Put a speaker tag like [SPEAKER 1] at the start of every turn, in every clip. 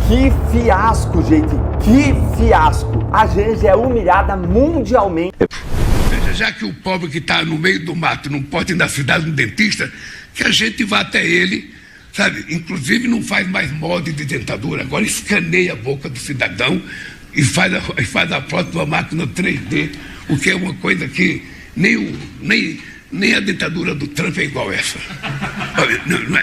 [SPEAKER 1] Que fiasco, gente, que fiasco. A Janja é humilhada mundialmente.
[SPEAKER 2] Já que o pobre que está no meio do mato não pode ir na cidade no dentista, que a gente vá até ele, sabe? Inclusive não faz mais molde de dentadura, agora escaneia a boca do cidadão e faz a foto de uma máquina 3D, o que é uma coisa que nem a dentadura do Trump é igual essa.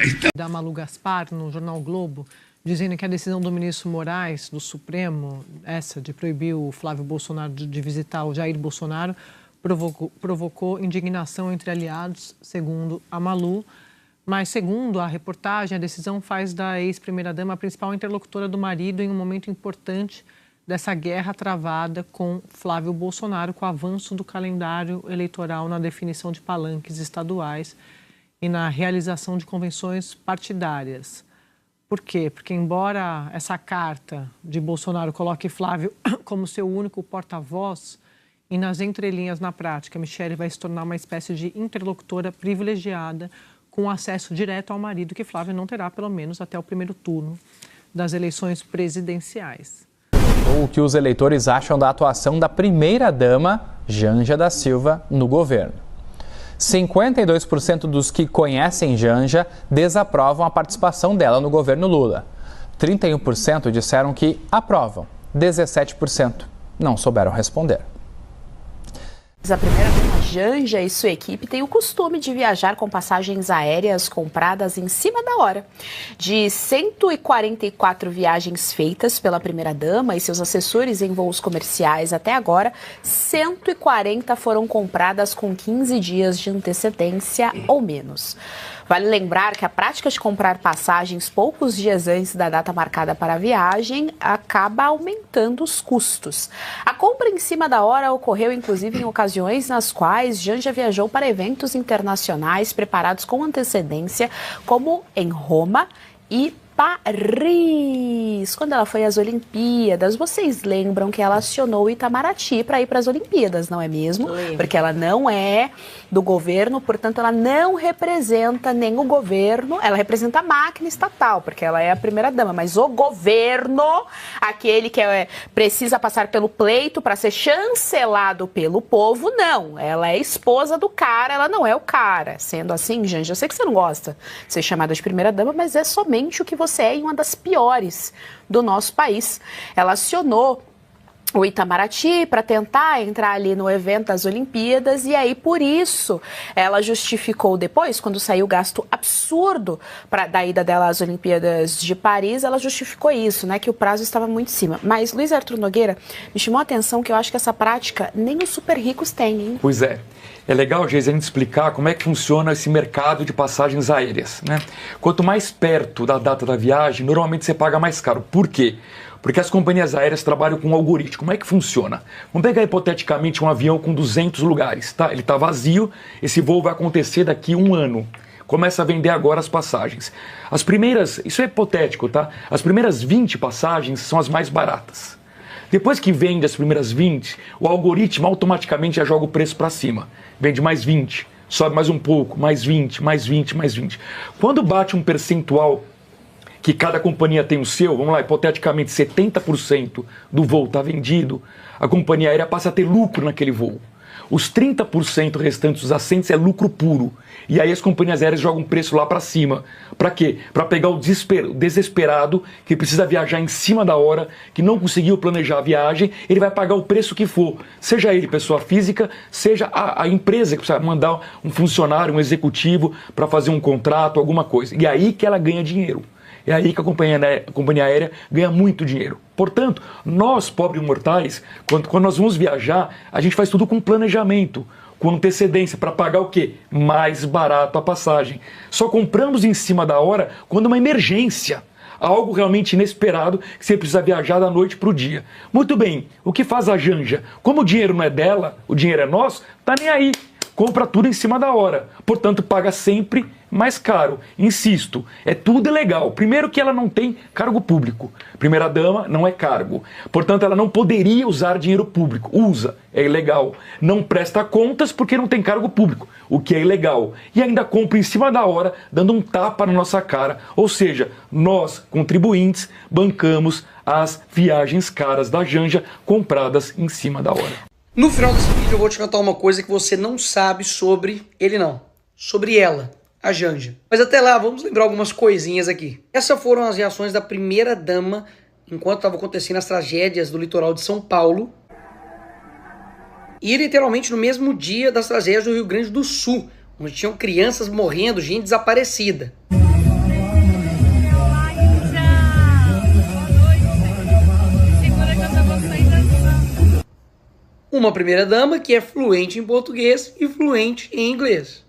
[SPEAKER 2] Então...
[SPEAKER 3] Da Malu Gaspar, no jornal Globo, dizendo que a decisão do ministro Moraes, do Supremo, essa de proibir o Flávio Bolsonaro de visitar o Jair Bolsonaro, provocou indignação entre aliados, segundo a Malu. Mas, segundo a reportagem, a decisão faz da ex-primeira-dama a principal interlocutora do marido em um momento importante dessa guerra travada com Flávio Bolsonaro, com o avanço do calendário eleitoral na definição de palanques estaduais e na realização de convenções partidárias. Por quê? Porque, embora essa carta de Bolsonaro coloque Flávio como seu único porta-voz, e nas entrelinhas, na prática, Michele vai se tornar uma espécie de interlocutora privilegiada com acesso direto ao marido, que Flávio não terá, pelo menos, até o primeiro turno das eleições presidenciais.
[SPEAKER 4] O que os eleitores acham da atuação da primeira-dama, Janja da Silva, no governo. 52% dos que conhecem Janja desaprovam a participação dela no governo Lula. 31% disseram que aprovam. 17% não souberam responder.
[SPEAKER 5] A primeira-dama Janja e sua equipe têm o costume de viajar com passagens aéreas compradas em cima da hora. De 144 viagens feitas pela primeira-dama e seus assessores em voos comerciais até agora, 140 foram compradas com 15 dias de antecedência ou menos. Vale lembrar que a prática de comprar passagens poucos dias antes da data marcada para a viagem acaba aumentando os custos. A compra em cima da hora ocorreu, inclusive, em ocasiões nas quais Janja viajou para eventos internacionais preparados com antecedência, como em Roma e Paris. Quando ela foi às Olimpíadas, vocês lembram que ela acionou o Itamaraty para ir para as Olimpíadas, não é mesmo?
[SPEAKER 6] Lembro.
[SPEAKER 5] Porque ela não é do governo, portanto ela não representa nem o governo, ela representa a máquina estatal, porque ela é a primeira-dama, mas o governo, aquele que precisa passar pelo pleito para ser chancelado pelo povo, não. Ela é esposa do cara, ela não é o cara. Sendo assim, Janja, eu sei que você não gosta de ser chamada de primeira-dama, mas é somente o que você é em uma das piores do nosso país. Ela acionou o Itamaraty para tentar entrar ali no evento das Olimpíadas e aí, por isso, ela justificou depois, quando saiu o gasto absurdo da ida dela às Olimpíadas de Paris, ela justificou isso, né, que o prazo estava muito em cima. Mas, Luiz Arthur Nogueira, me chamou a atenção que eu acho que essa prática nem os super ricos têm, hein?
[SPEAKER 7] Pois é. É legal, Geise, a gente explicar como é que funciona esse mercado de passagens aéreas, né? Quanto mais perto da data da viagem, normalmente você paga mais caro. Por quê? Porque as companhias aéreas trabalham com um algoritmo. Como é que funciona? Vamos pegar hipoteticamente um avião com 200 lugares, tá? Ele está vazio, esse voo vai acontecer daqui a 1 ano. Começa a vender agora as passagens. As primeiras, isso é hipotético, tá? As primeiras 20 passagens são as mais baratas. Depois que vende as primeiras 20, o algoritmo automaticamente já joga o preço para cima. Vende mais 20, sobe mais um pouco, mais 20, mais 20, mais 20. Quando bate um percentual que cada companhia tem o seu, vamos lá, hipoteticamente 70% do voo está vendido, a companhia aérea passa a ter lucro naquele voo. Os 30% restantes dos assentos é lucro puro. E aí as companhias aéreas jogam o preço lá para cima. Para quê? Para pegar o desesperado que precisa viajar em cima da hora, que não conseguiu planejar a viagem, ele vai pagar o preço que for. Seja ele pessoa física, seja a empresa que precisa mandar um funcionário, um executivo para fazer um contrato, alguma coisa. E aí que ela ganha dinheiro. É aí que a companhia aérea ganha muito dinheiro. Portanto, nós, pobres mortais, quando nós vamos viajar, a gente faz tudo com planejamento, com antecedência, para pagar o quê? Mais barato a passagem. Só compramos em cima da hora quando é uma emergência, algo realmente inesperado, que você precisa viajar da noite para o dia. Muito bem, o que faz a Janja? Como o dinheiro não é dela, o dinheiro é nosso, tá nem aí. compra tudo em cima da hora, portanto paga sempre mais caro. Insisto, tudo é legal. Primeiro que ela não tem cargo público. Primeira-dama não é cargo. Portanto, ela não poderia usar dinheiro público. Usa, é ilegal. Não presta contas porque não tem cargo público, o que é ilegal. E ainda compra em cima da hora, dando um tapa na nossa cara. Ou seja, nós, contribuintes, bancamos as viagens caras da Janja compradas em cima da hora.
[SPEAKER 6] No final desse vídeo eu vou te contar uma coisa que você não sabe sobre ele não. Sobre ela, a Janja. Mas até lá, vamos lembrar algumas coisinhas aqui. Essas foram as reações da primeira-dama enquanto estavam acontecendo as tragédias do litoral de São Paulo. E literalmente no mesmo dia das tragédias do Rio Grande do Sul, onde tinham crianças morrendo, gente desaparecida. Uma primeira-dama que é fluente em português e fluente em inglês.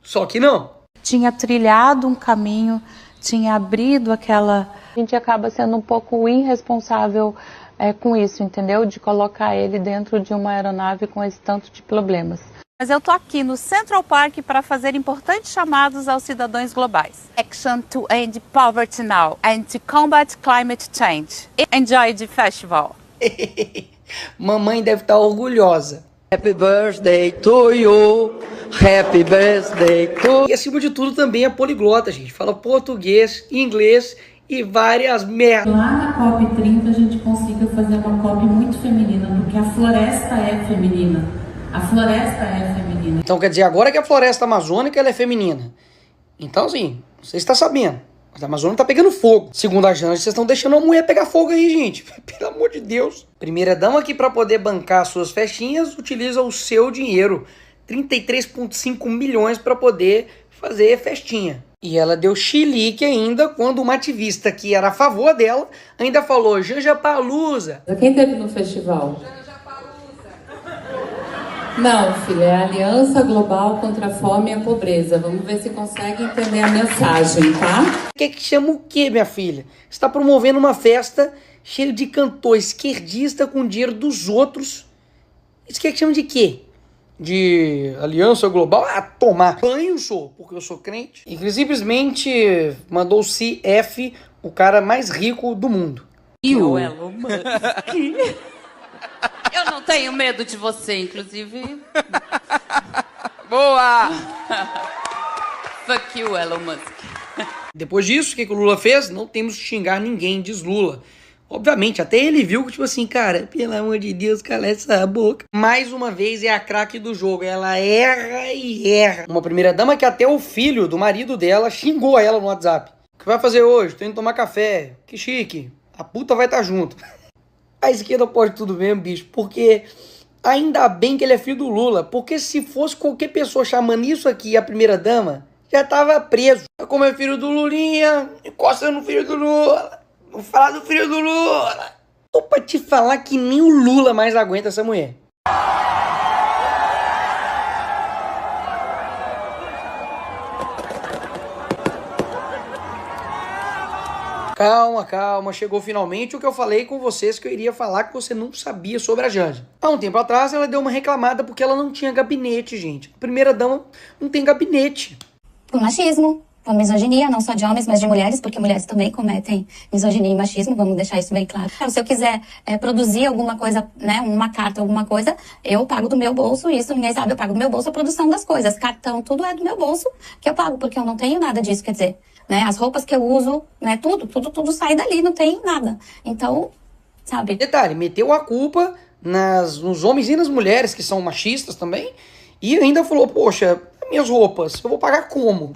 [SPEAKER 6] Só que não.
[SPEAKER 8] Tinha trilhado um caminho, tinha abrido aquela... A gente acaba sendo um pouco irresponsável com isso, entendeu? De colocar ele dentro de uma aeronave com esse tanto de problemas. Mas eu tô aqui no Central Park para fazer importantes chamados aos cidadãos globais. Action to end poverty now and to combat climate change. Enjoy the festival.
[SPEAKER 6] Mamãe deve estar orgulhosa. Happy birthday to you, happy birthday to you. E acima de tudo também é poliglota, gente. Fala português, inglês e várias merdas.
[SPEAKER 9] Lá na COP30 a gente consiga fazer uma COP muito feminina, porque a floresta é feminina. A floresta é feminina.
[SPEAKER 6] Então quer dizer, agora que a floresta amazônica ela é feminina. Então assim, não sei se tá sabendo, mas a Amazônia tá pegando fogo. Segundo a Janja, vocês estão deixando a mulher pegar fogo aí, gente. Pelo amor de Deus. Primeira-dama que para poder bancar suas festinhas utiliza o seu dinheiro. 33,5 milhões para poder fazer festinha. E ela deu chilique ainda quando uma ativista que era a favor dela ainda falou Janja Palusa.
[SPEAKER 9] Quem teve no festival? Não, filha, é a Aliança Global contra a Fome e a Pobreza. Vamos ver se consegue entender a mensagem, tá?
[SPEAKER 6] Que chama o quê, minha filha? Você está promovendo uma festa cheia de cantor esquerdista com dinheiro dos outros. Isso que chama de quê? De Aliança Global? Ah, tomar banho, sou, porque eu sou crente. E que simplesmente mandou o CF, o cara mais rico do mundo.
[SPEAKER 9] E o Elon Musk? Eu não tenho medo de você, inclusive.
[SPEAKER 6] Boa!
[SPEAKER 9] Fuck you, Elon Musk.
[SPEAKER 6] Depois disso, o que o Lula fez? Não temos que xingar ninguém, diz Lula. Obviamente, até ele viu que, tipo assim, cara, pelo amor de Deus, cala essa boca. Mais uma vez é a craque do jogo, ela erra e erra. Uma primeira-dama que até o filho do marido dela xingou ela no WhatsApp. O que vai fazer hoje? Tô indo tomar café. Que chique. A puta vai estar junto. A esquerda pode tudo mesmo, bicho, porque ainda bem que ele é filho do Lula, porque se fosse qualquer pessoa chamando isso aqui a primeira-dama, já tava preso. Como é filho do Lulinha, encosta no filho do Lula, vou falar do filho do Lula. Tô pra te falar que nem o Lula mais aguenta essa mulher. Calma, chegou finalmente o que eu falei com vocês que eu iria falar que você não sabia sobre a Janja. Há um tempo atrás ela deu uma reclamada porque ela não tinha gabinete, gente. A primeira-dama não tem gabinete.
[SPEAKER 10] Por machismo, por misoginia, não só de homens, mas de mulheres, porque mulheres também cometem misoginia e machismo, vamos deixar isso bem claro. Se eu quiser produzir alguma coisa, né, uma carta, alguma coisa, eu pago do meu bolso isso, ninguém sabe, eu pago do meu bolso a produção das coisas. Cartão, tudo é do meu bolso que eu pago, porque eu não tenho nada disso, quer dizer... Né, as roupas que eu uso, né, tudo sai dali, não tem nada. Então, sabe?
[SPEAKER 6] Detalhe, meteu a culpa nos homens e nas mulheres que são machistas também. E ainda falou, poxa, minhas roupas, eu vou pagar como?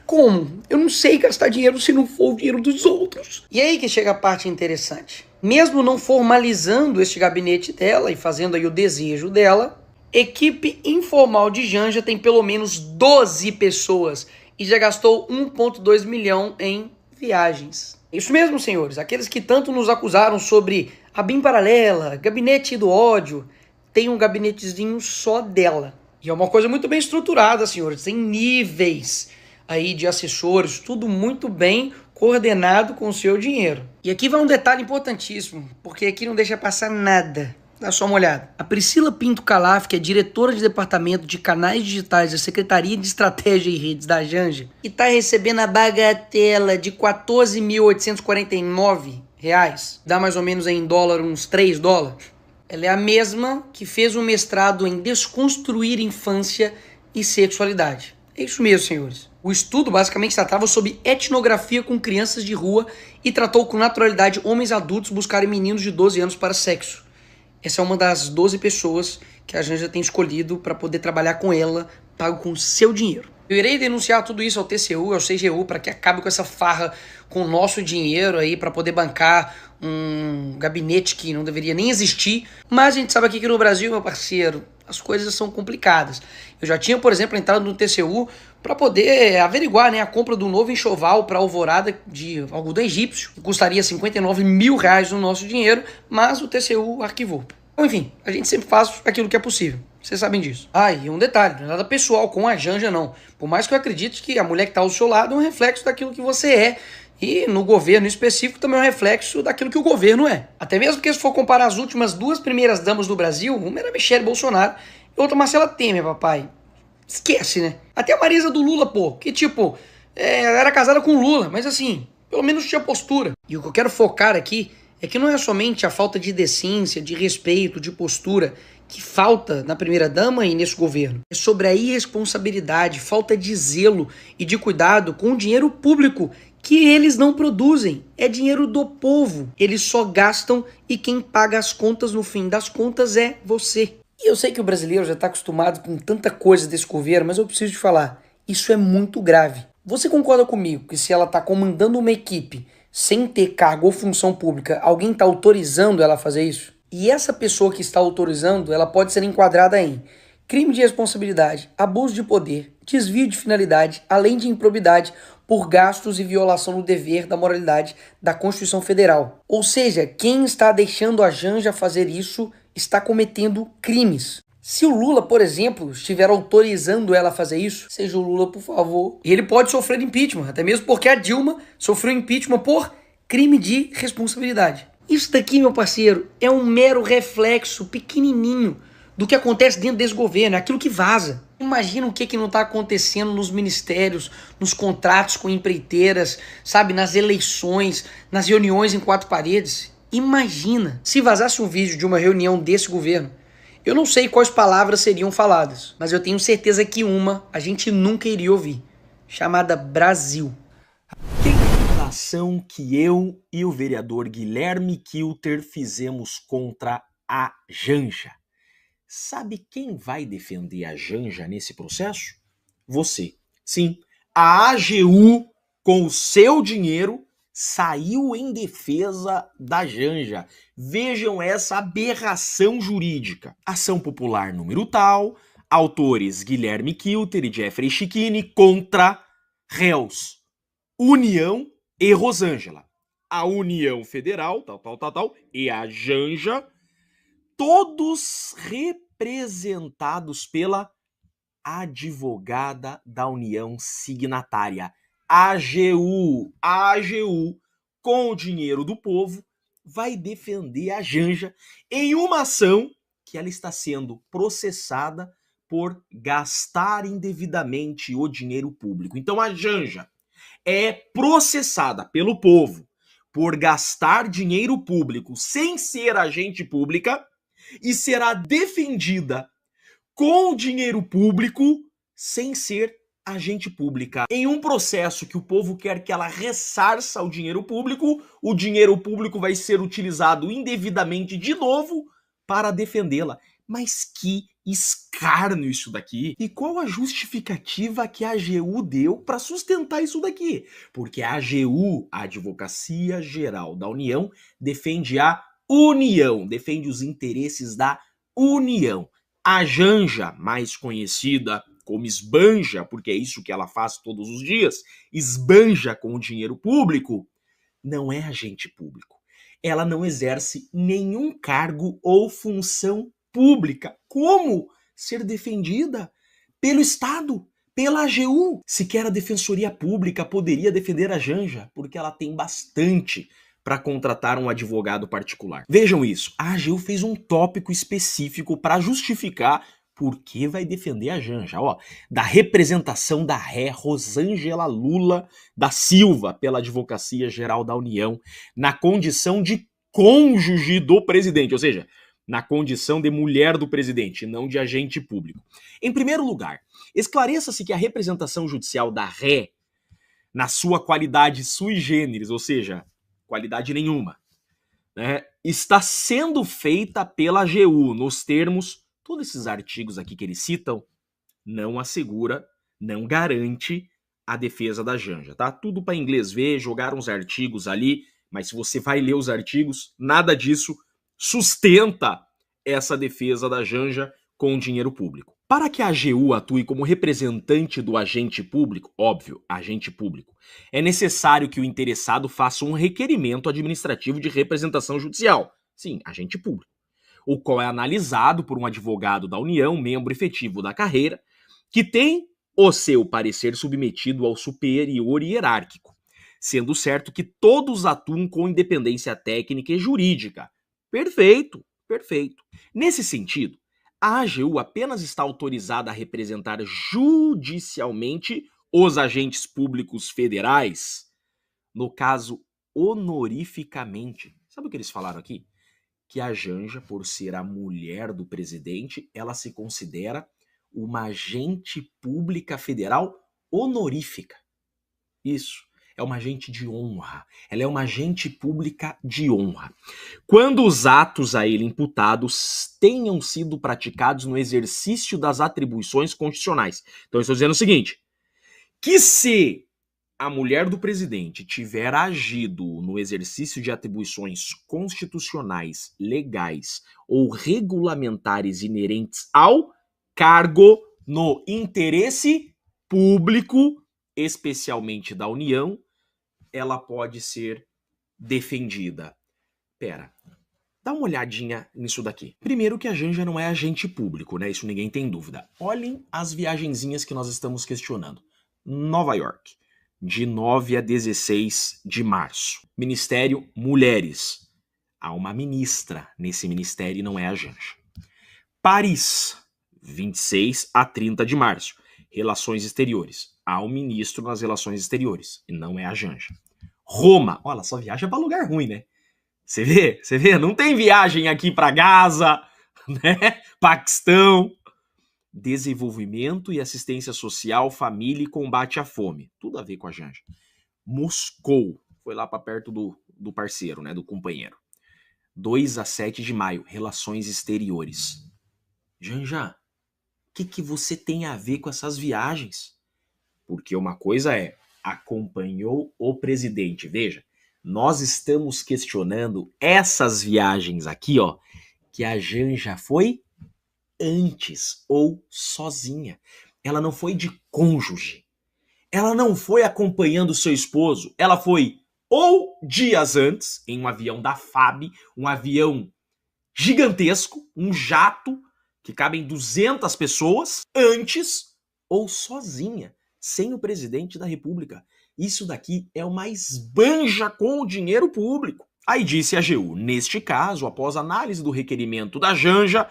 [SPEAKER 6] Como? Eu não sei gastar dinheiro se não for o dinheiro dos outros. E aí que chega a parte interessante. Mesmo não formalizando este gabinete dela e fazendo aí o desejo dela, equipe informal de Janja tem pelo menos 12 pessoas e já gastou 1,2 milhão em viagens. Isso mesmo, senhores. Aqueles que tanto nos acusaram sobre a BIM paralela, gabinete do ódio, tem um gabinetezinho só dela. E é uma coisa muito bem estruturada, senhores. Tem níveis aí de assessores, tudo muito bem coordenado com o seu dinheiro. E aqui vai um detalhe importantíssimo, porque aqui não deixa passar nada. Dá só uma olhada. A Priscila Pinto Calaf, que é diretora de departamento de canais digitais da Secretaria de Estratégia e Redes da Janja, e tá recebendo a bagatela de R$ 14.849, dá mais ou menos em dólar uns $3. Ela é a mesma que fez um mestrado em desconstruir infância e sexualidade. É isso mesmo, senhores. O estudo basicamente tratava sobre etnografia com crianças de rua e tratou com naturalidade homens adultos buscarem meninos de 12 anos para sexo. Essa é uma das 12 pessoas que a Janja tem escolhido para poder trabalhar com ela, pago com seu dinheiro. Eu irei denunciar tudo isso ao TCU, ao CGU, para que acabe com essa farra com o nosso dinheiro aí, para poder bancar um gabinete que não deveria nem existir. Mas a gente sabe aqui que no Brasil, meu parceiro, as coisas são complicadas. Eu já tinha, por exemplo, entrado no TCU para poder averiguar, né, a compra do novo enxoval para Alvorada de algodão egípcio, que custaria R$59 mil no nosso dinheiro, mas o TCU arquivou. Então, enfim, a gente sempre faz aquilo que é possível. Vocês sabem disso. E um detalhe, não é nada pessoal com a Janja, não. Por mais que eu acredite que a mulher que está ao seu lado é um reflexo daquilo que você é. E no governo específico também é um reflexo daquilo que o governo é. Até mesmo porque se for comparar as últimas 2 primeiras damas do Brasil, uma era Michele Bolsonaro e outra Marcela Temer, papai. Esquece, né? Até a Marisa do Lula, pô, que tipo, era casada com o Lula, mas assim, pelo menos tinha postura. E o que eu quero focar aqui é que não é somente a falta de decência, de respeito, de postura que falta na primeira-dama e nesse governo. É sobre a irresponsabilidade, falta de zelo e de cuidado com o dinheiro público que eles não produzem. É dinheiro do povo. Eles só gastam e quem paga as contas no fim das contas é você. E eu sei que o brasileiro já está acostumado com tanta coisa desse governo, mas eu preciso te falar, isso é muito grave. Você concorda comigo que se ela está comandando uma equipe sem ter cargo ou função pública, alguém está autorizando ela a fazer isso? E essa pessoa que está autorizando, ela pode ser enquadrada em crime de responsabilidade, abuso de poder, desvio de finalidade, além de improbidade por gastos e violação do dever da moralidade da Constituição Federal. Ou seja, quem está deixando a Janja fazer isso está cometendo crimes. Se o Lula, por exemplo, estiver autorizando ela a fazer isso, seja o Lula, por favor. E ele pode sofrer impeachment, até mesmo porque a Dilma sofreu impeachment por crime de responsabilidade. Isso daqui, meu parceiro, é um mero reflexo pequenininho do que acontece dentro desse governo, é aquilo que vaza. Imagina o que não está acontecendo nos ministérios, nos contratos com empreiteiras, sabe, nas eleições, nas reuniões em 4 paredes. Imagina se vazasse um vídeo de uma reunião desse governo. Eu não sei quais palavras seriam faladas, mas eu tenho certeza que uma a gente nunca iria ouvir, chamada Brasil.
[SPEAKER 11] A ação que eu e o vereador Guilherme Kilter fizemos contra a Janja. Sabe quem vai defender a Janja nesse processo? Você. Sim, a AGU, com o seu dinheiro, saiu em defesa da Janja. Vejam essa aberração jurídica. Ação popular número tal, autores Guilherme Kilter e Jeffrey Chiquini contra réus União e Rosângela. A União Federal, tal, e a Janja, todos representados pela advogada da União signatária. A AGU, com o dinheiro do povo, vai defender a Janja em uma ação que ela está sendo processada por gastar indevidamente o dinheiro público. Então a Janja é processada pelo povo por gastar dinheiro público sem ser agente pública e será defendida com dinheiro público sem ser agente pública. Em um processo que o povo quer que ela ressarça o dinheiro público vai ser utilizado indevidamente de novo para defendê-la. Mas que escárnio isso daqui! E qual a justificativa que a AGU deu para sustentar isso daqui? Porque a AGU, a Advocacia Geral da União, defende a União, defende os interesses da União. A Janja, mais conhecida como esbanja, porque é isso que ela faz todos os dias, esbanja com o dinheiro público, não é agente público. Ela não exerce nenhum cargo ou função pública. Como ser defendida pelo Estado, pela AGU? Sequer a Defensoria Pública poderia defender a Janja, porque ela tem bastante para contratar um advogado particular. Vejam isso, a AGU fez um tópico específico para justificar por que vai defender a Janja, ó, da representação da ré Rosângela Lula da Silva pela Advocacia Geral da União na condição de cônjuge do presidente, ou seja, na condição de mulher do presidente, não de agente público. Em primeiro lugar, esclareça-se que a representação judicial da ré, na sua qualidade sui generis, ou seja, qualidade nenhuma, né, está sendo feita pela AGU nos termos, todos esses artigos aqui que eles citam, não assegura, não garante a defesa da Janja, tá? Tudo para inglês ver, jogaram uns artigos ali, mas se você vai ler os artigos, nada disso sustenta essa defesa da Janja com dinheiro público. Para que a AGU atue como representante do agente público, óbvio, agente público, é necessário que o interessado faça um requerimento administrativo de representação judicial. Sim, agente público. O qual é analisado por um advogado da União, membro efetivo da carreira, que tem o seu parecer submetido ao superior hierárquico, sendo certo que todos atuam com independência técnica e jurídica. Perfeito, perfeito. Nesse sentido, a AGU apenas está autorizada a representar judicialmente os agentes públicos federais, no caso, honorificamente. Sabe o que eles falaram aqui? Que a Janja, por ser a mulher do presidente, ela se considera uma agente pública federal honorífica. Isso, é uma agente de honra. Ela é uma agente pública de honra. Quando os atos a ele imputados tenham sido praticados no exercício das atribuições constitucionais. Então, eu estou dizendo o seguinte, que se a mulher do presidente tiver agido no exercício de atribuições constitucionais, legais ou regulamentares inerentes ao cargo no interesse público, especialmente da União, ela pode ser defendida. Pera, dá uma olhadinha nisso daqui. Primeiro que a Janja não é agente público, né? Isso ninguém tem dúvida. Olhem as viagenzinhas que nós estamos questionando. Nova York, de 9 a 16 de março. Ministério Mulheres. Há uma ministra nesse ministério e não é a Janja. Paris, 26 a 30 de março. Relações Exteriores. Há um ministro nas Relações Exteriores e não é a Janja. Roma. Olha, só viaja para lugar ruim, né? Você vê? Não tem viagem aqui para Gaza, né? Paquistão. Desenvolvimento e assistência social, família e combate à fome. Tudo a ver com a Janja. Moscou. Foi lá para perto do parceiro, né? Do companheiro. 2 a 7 de maio. Relações Exteriores. Janja, o que você tem a ver com essas viagens? Porque uma coisa é, acompanhou o presidente. Veja, nós estamos questionando essas viagens aqui, ó, que a Janja foi antes ou sozinha. Ela não foi de cônjuge. Ela não foi acompanhando seu esposo. Ela foi ou dias antes, em um avião da FAB, um avião gigantesco, um jato, que cabem 200 pessoas, antes ou sozinha, sem o presidente da República. Isso daqui é uma esbanja com o dinheiro público. Aí disse a AGU, neste caso, após análise do requerimento da Janja,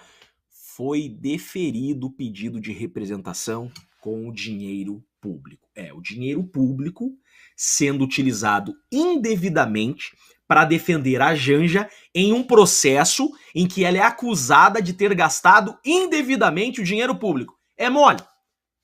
[SPEAKER 11] foi deferido o pedido de representação com o dinheiro público. O dinheiro público sendo utilizado indevidamente para defender a Janja em um processo em que ela é acusada de ter gastado indevidamente o dinheiro público. É mole?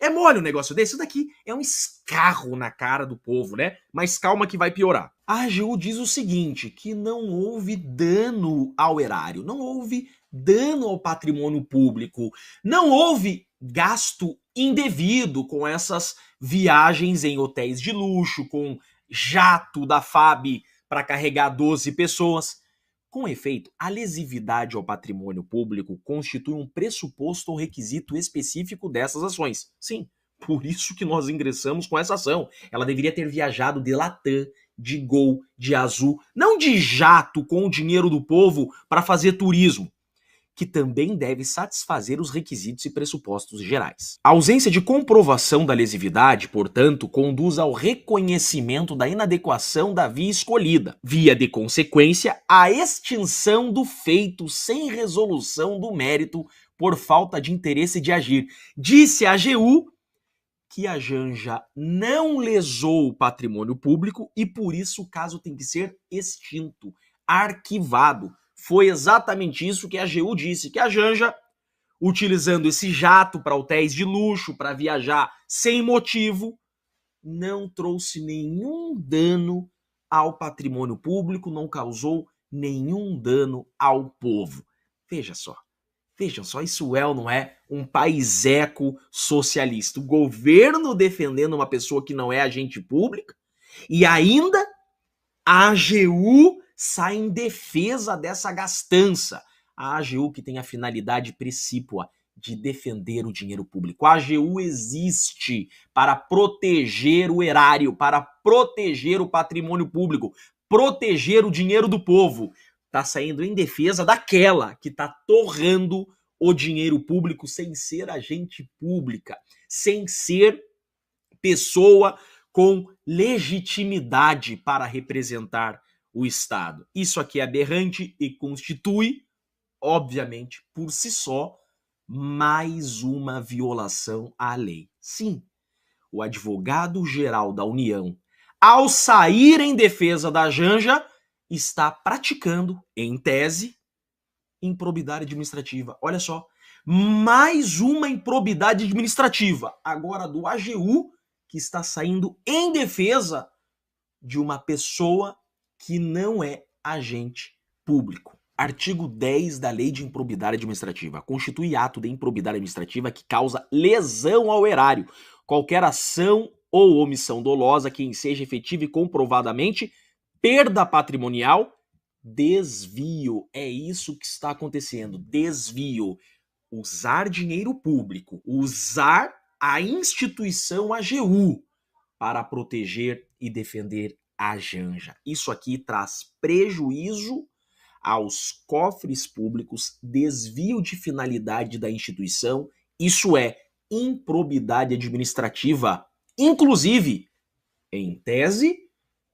[SPEAKER 11] É mole um negócio desse? Isso daqui é um escarro na cara do povo, né? Mas calma que vai piorar. A AGU diz o seguinte, que não houve dano ao erário, não houve dano ao patrimônio público, não houve gasto indevido com essas viagens em hotéis de luxo, com jato da FAB para carregar 12 pessoas. Com efeito, a lesividade ao patrimônio público constitui um pressuposto ou requisito específico dessas ações. Sim, por isso que nós ingressamos com essa ação. Ela deveria ter viajado de Latam, de Gol, de Azul, não de jato com o dinheiro do povo para fazer turismo. que também deve satisfazer os requisitos e pressupostos gerais. A ausência de comprovação da lesividade, portanto, conduz ao reconhecimento da inadequação da via escolhida, via de consequência, a extinção do feito sem resolução do mérito por falta de interesse de agir. Disse a AGU que a Janja não lesou o patrimônio público e por isso o caso tem que ser extinto, arquivado. Foi exatamente isso que a AGU disse, que a Janja, utilizando esse jato para hotéis de luxo, para viajar sem motivo, não trouxe nenhum dano ao patrimônio público, não causou nenhum dano ao povo. Vejam só, isso é ou não é um país eco-socialista? O governo defendendo uma pessoa que não é agente pública e ainda a AGU sai em defesa dessa gastança. A AGU que tem a finalidade precípua de defender o dinheiro público. A AGU existe para proteger o erário, para proteger o patrimônio público, proteger o dinheiro do povo. Está saindo em defesa daquela que está torrando o dinheiro público sem ser agente pública, sem ser pessoa com legitimidade para representar o Estado. Isso aqui é aberrante e constitui, obviamente, por si só, mais uma violação à lei. Sim, o advogado-geral da União, ao sair em defesa da Janja, está praticando, em tese, improbidade administrativa. Olha só, mais uma improbidade administrativa, agora do AGU, que está saindo em defesa de uma pessoa que não é agente público. Artigo 10 da Lei de Improbidade Administrativa. Constitui ato de improbidade administrativa que causa lesão ao erário. Qualquer ação ou omissão dolosa que enseja efetiva e comprovadamente perda patrimonial, desvio. É isso que está acontecendo. Desvio. Usar dinheiro público. Usar a instituição AGU para proteger e defender a Janja. Isso aqui traz prejuízo aos cofres públicos, desvio de finalidade da instituição, isso é improbidade administrativa, inclusive, em tese,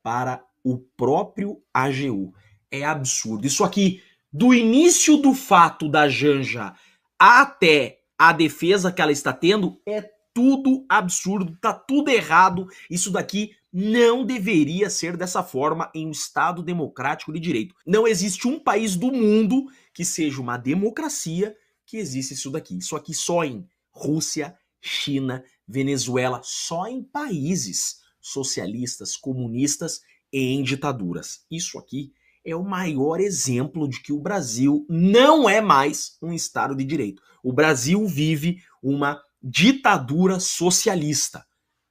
[SPEAKER 11] para o próprio AGU. É absurdo. Isso aqui, do início do fato da Janja até a defesa que ela está tendo, é tudo absurdo, tá tudo errado. Isso daqui não deveria ser dessa forma em um Estado democrático de direito. Não existe um país do mundo que seja uma democracia que existe isso daqui. Isso aqui só em Rússia, China, Venezuela, só em países socialistas, comunistas e em ditaduras. Isso aqui é o maior exemplo de que o Brasil não é mais um Estado de direito. O Brasil vive uma ditadura socialista.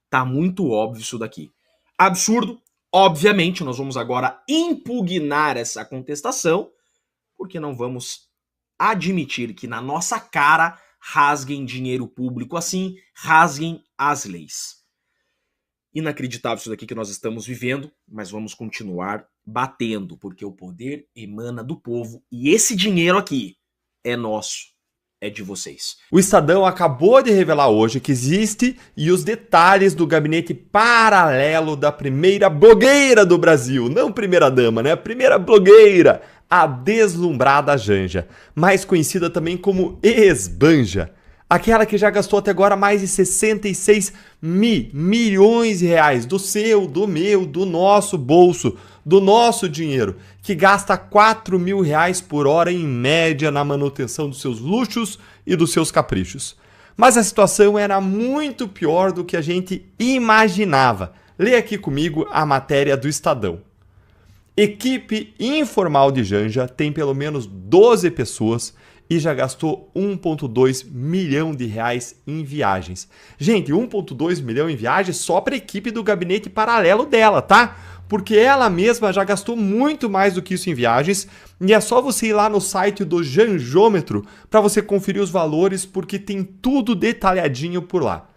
[SPEAKER 11] Tá muito óbvio isso daqui. Absurdo. Obviamente, nós vamos agora impugnar essa contestação, porque não vamos admitir que na nossa cara rasguem dinheiro público assim, rasguem as leis. Inacreditável isso daqui que nós estamos vivendo, mas vamos continuar batendo, porque o poder emana do povo e esse dinheiro aqui é nosso. É de vocês.
[SPEAKER 12] O Estadão acabou de revelar hoje que existe e os detalhes do gabinete paralelo da primeira blogueira do Brasil. Não primeira dama, né? A primeira blogueira, a deslumbrada Janja, mais conhecida também como Esbanja. Aquela que já gastou até agora mais de 66 milhões de reais do seu, do meu, do nosso bolso, do nosso dinheiro, que gasta 4 mil reais por hora em média na manutenção dos seus luxos e dos seus caprichos. Mas a situação era muito pior do que a gente imaginava. Leia aqui comigo a matéria do Estadão. Equipe informal de Janja tem pelo menos 12 pessoas e já gastou 1,2 milhão de reais em viagens. Gente, 1,2 milhão em viagens só para a equipe do gabinete paralelo dela, tá? Porque ela mesma já gastou muito mais do que isso em viagens e é só você ir lá no site do Janjômetro para você conferir os valores, porque tem tudo detalhadinho por lá.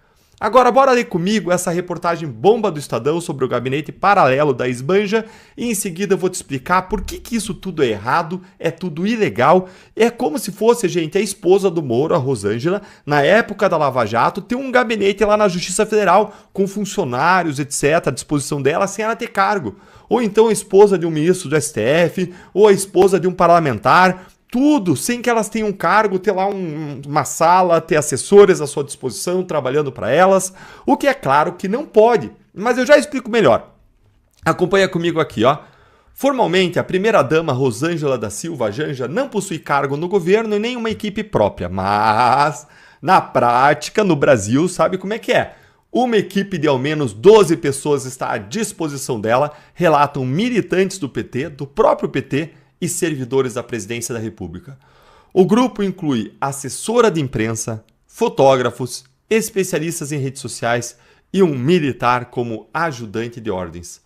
[SPEAKER 12] Agora, bora ler comigo essa reportagem bomba do Estadão sobre o gabinete paralelo da esbanja e em seguida eu vou te explicar por que isso tudo é errado, é tudo ilegal. É como se fosse, gente, a esposa do Moro, a Rosângela, na época da Lava Jato, ter um gabinete lá na Justiça Federal com funcionários, etc., à disposição dela sem ela ter cargo. Ou então a esposa de um ministro do STF, ou a esposa de um parlamentar, tudo sem que elas tenham um cargo, ter lá uma sala, ter assessores à sua disposição, trabalhando para elas, o que é claro que não pode, mas eu já explico melhor. Acompanha comigo aqui, ó. Formalmente, a primeira-dama Rosângela da Silva Janja não possui cargo no governo e nem uma equipe própria, mas na prática, no Brasil, sabe como é que é? Uma equipe de ao menos 12 pessoas está à disposição dela, relatam militantes do PT, do próprio PT, e servidores da Presidência da República. O grupo inclui assessora de imprensa, fotógrafos, especialistas em redes sociais e um militar como ajudante de ordens.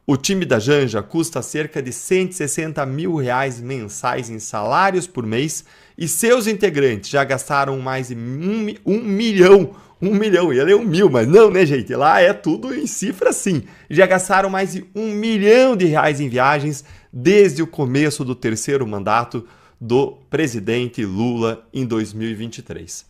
[SPEAKER 12] O time da Janja custa cerca de R$160 mil mensais em salários por mês e seus integrantes já gastaram mais de um milhão, ia ler 1 mil, mas não, né, gente? Lá é tudo em cifra sim. Já gastaram mais de R$1 milhão em viagens desde o começo do terceiro mandato do presidente Lula em 2023.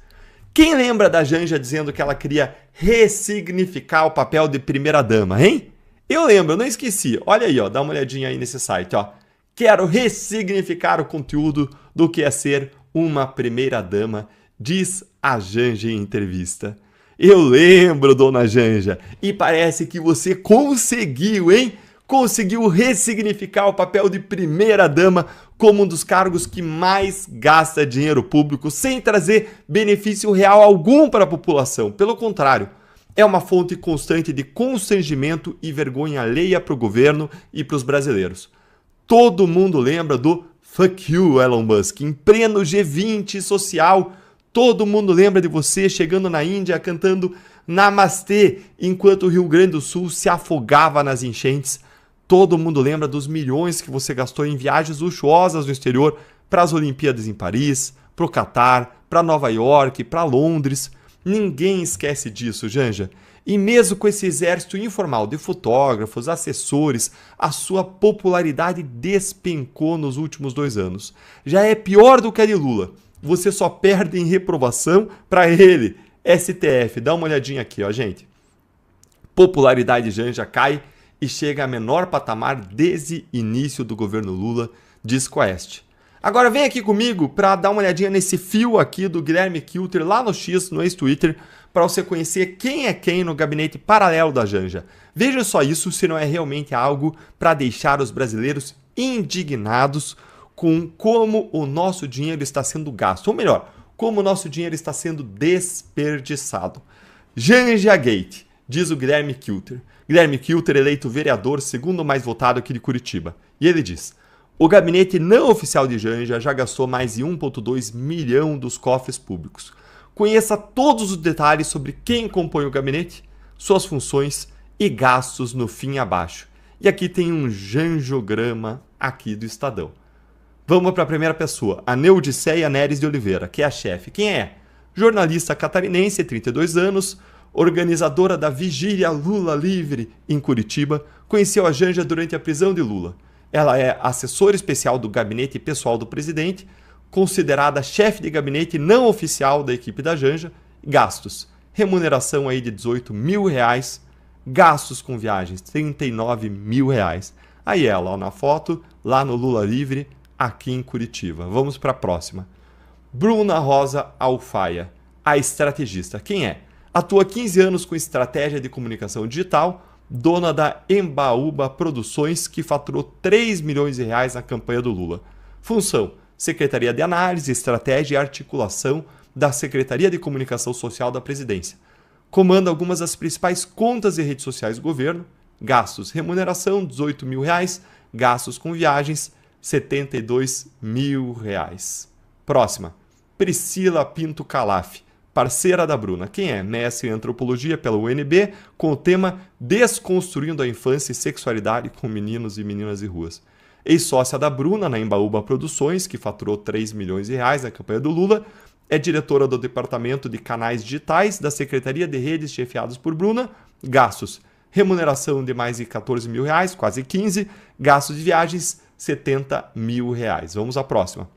[SPEAKER 12] Quem lembra da Janja dizendo que ela queria ressignificar o papel de primeira-dama, hein? Eu lembro, eu não esqueci. Olha aí, ó, dá uma olhadinha aí nesse site, ó. Quero ressignificar o conteúdo do que é ser uma primeira-dama, diz a Janja em entrevista. Eu lembro, dona Janja, e parece que você conseguiu, hein? Conseguiu ressignificar o papel de primeira-dama como um dos cargos que mais gasta dinheiro público sem trazer benefício real algum para a população. Pelo contrário, é uma fonte constante de constrangimento e vergonha alheia para o governo e para os brasileiros. Todo mundo lembra do "fuck you, Elon Musk", em pleno G20 social. Todo mundo lembra de você chegando na Índia cantando Namastê, enquanto o Rio Grande do Sul se afogava nas enchentes. Todo mundo lembra dos milhões que você gastou em viagens luxuosas no exterior para as Olimpíadas em Paris, para o Catar, para Nova York, para Londres. Ninguém esquece disso, Janja. E mesmo com esse exército informal de fotógrafos, assessores, a sua popularidade despencou nos últimos 2 anos. Já é pior do que a de Lula. Você só perde em reprovação para ele. STF, dá uma olhadinha aqui, ó, gente. Popularidade de Janja cai e chega a menor patamar desde início do governo Lula, diz Quest. Agora vem aqui comigo para dar uma olhadinha nesse fio aqui do Guilherme Kilter lá no X, no ex-Twitter, para você conhecer quem é quem no gabinete paralelo da Janja. Veja só isso, se não é realmente algo para deixar os brasileiros indignados com como o nosso dinheiro está sendo gasto, ou melhor, como o nosso dinheiro está sendo desperdiçado. Janja Gate, diz o Guilherme Kilter. Guilherme Kilter, eleito vereador segundo mais votado aqui de Curitiba. E ele diz: o gabinete não oficial de Janja já gastou mais de 1,2 milhão dos cofres públicos. Conheça todos os detalhes sobre quem compõe o gabinete, suas funções e gastos no fim abaixo. E aqui tem um janjograma aqui do Estadão. Vamos para a primeira pessoa, a Neudiceia Neres de Oliveira, que é a chefe. Quem é? Jornalista catarinense, 32 anos, organizadora da Vigília Lula Livre em Curitiba, conheceu a Janja durante a prisão de Lula. Ela é assessora especial do gabinete pessoal do presidente, considerada chefe de gabinete não oficial da equipe da Janja. Gastos: remuneração aí de R$18 mil, gastos com viagens R$39 mil. Aí ela, ó, na foto, lá no Lula Livre, aqui em Curitiba. Vamos para a próxima. Bruna Rosa Alfaia, a estrategista. Quem é? Atua 15 anos com estratégia de comunicação digital, dona da Embaúba Produções, que faturou R$3 milhões na campanha do Lula. Função: Secretaria de Análise, Estratégia e Articulação da Secretaria de Comunicação Social da Presidência. Comanda algumas das principais contas e redes sociais do governo. Gastos: remuneração R$18 mil, gastos com viagens R$72 mil. Próxima. Priscila Pinto Calaf, parceira da Bruna. Quem é? Mestre em Antropologia pela UNB, com o tema Desconstruindo a Infância e Sexualidade com Meninos e Meninas de Ruas. Ex-sócia da Bruna na Embaúba Produções, que faturou R$3 milhões na campanha do Lula. é diretora do Departamento de Canais Digitais da Secretaria de Redes, chefiados por Bruna. Gastos: remuneração de mais de R$14 mil, quase 15. Gastos de viagens, R$70 mil. Vamos à próxima.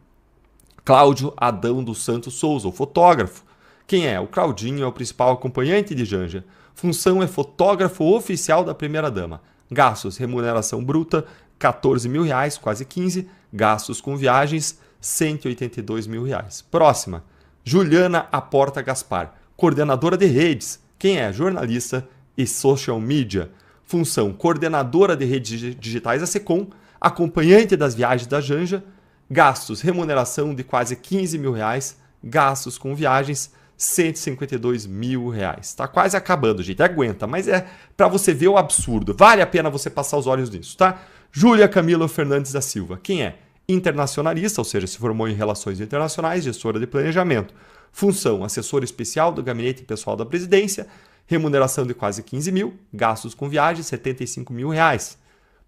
[SPEAKER 12] Cláudio Adão dos Santos Souza, o fotógrafo. Quem é? O Claudinho é o principal acompanhante de Janja. Função é fotógrafo oficial da primeira-dama. Gastos: remuneração bruta, R$14 mil, quase 15. Gastos com viagens, R$182 mil. Próxima. Juliana Aporta Gaspar, coordenadora de redes. Quem é? Jornalista e social media. Função: coordenadora de redes digitais da Secom, acompanhante das viagens da Janja. Gastos: remuneração de quase R$15 mil. Gastos com viagens, R$152 mil. Tá quase acabando, gente. Aguenta, mas é para você ver o absurdo. Vale a pena você passar os olhos nisso, tá? Júlia Camila Fernandes da Silva. Quem é? Internacionalista, ou seja, se formou em Relações Internacionais, gestora de planejamento. Função: assessora especial do Gabinete Pessoal da Presidência. Remuneração de quase R$15 mil. Gastos com viagens, R$75 mil.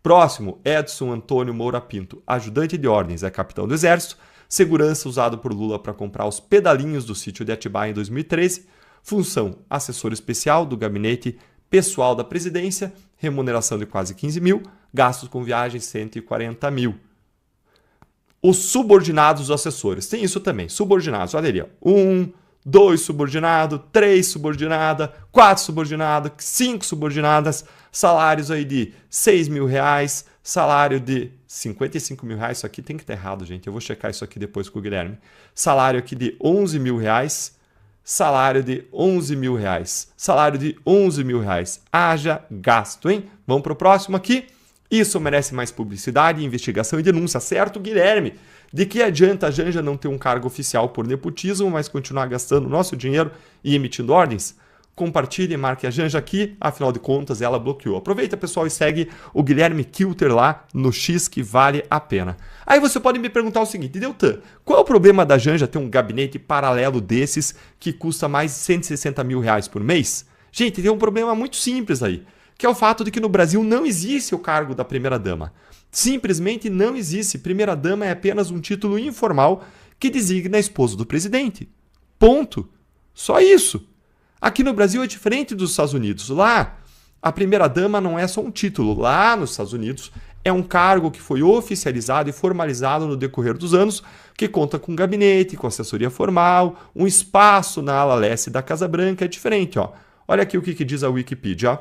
[SPEAKER 12] Próximo, Edson Antônio Moura Pinto, ajudante de ordens, é capitão do Exército. Segurança usado por Lula para comprar os pedalinhos do sítio de Atibaia em 2013. Função: assessor especial do Gabinete Pessoal da Presidência. Remuneração de quase R$15 mil. Gastos com viagens, R$140 mil. Os subordinados dos assessores. Tem isso também. Subordinados, olha ali. 1, 2 subordinados, 3 subordinadas, 4 subordinados, 5 subordinadas. Salários aí de R$6 mil. Salário de R$55 mil. Isso aqui tem que estar errado, gente. Eu vou checar isso aqui depois com o Guilherme. Salário aqui de R$11 mil. Salário de R$11 mil. Salário de R$11 mil. Haja gasto, hein? Vamos para o próximo aqui. Isso merece mais publicidade, investigação e denúncia, certo, Guilherme? De que adianta a Janja não ter um cargo oficial por nepotismo, mas continuar gastando nosso dinheiro e emitindo ordens? Compartilhe e marque a Janja aqui, afinal de contas ela bloqueou. Aproveita, pessoal, e segue o Guilherme Kilter lá no X, que vale a pena. Aí você pode me perguntar o seguinte: Deltan, qual é o problema da Janja ter um gabinete paralelo desses que custa mais de R$160 mil por mês? Gente, tem um problema muito simples aí, que é o fato de que no Brasil não existe o cargo da primeira-dama. Simplesmente não existe. Primeira-dama é apenas um título informal que designa a esposa do presidente. Ponto. Só isso. Aqui no Brasil é diferente dos Estados Unidos. Lá, a primeira-dama não é só um título. Lá nos Estados Unidos é um cargo que foi oficializado e formalizado no decorrer dos anos, que conta com gabinete, com assessoria formal, um espaço na ala leste da Casa Branca. É diferente, ó. Olha aqui o que diz a Wikipedia, ó.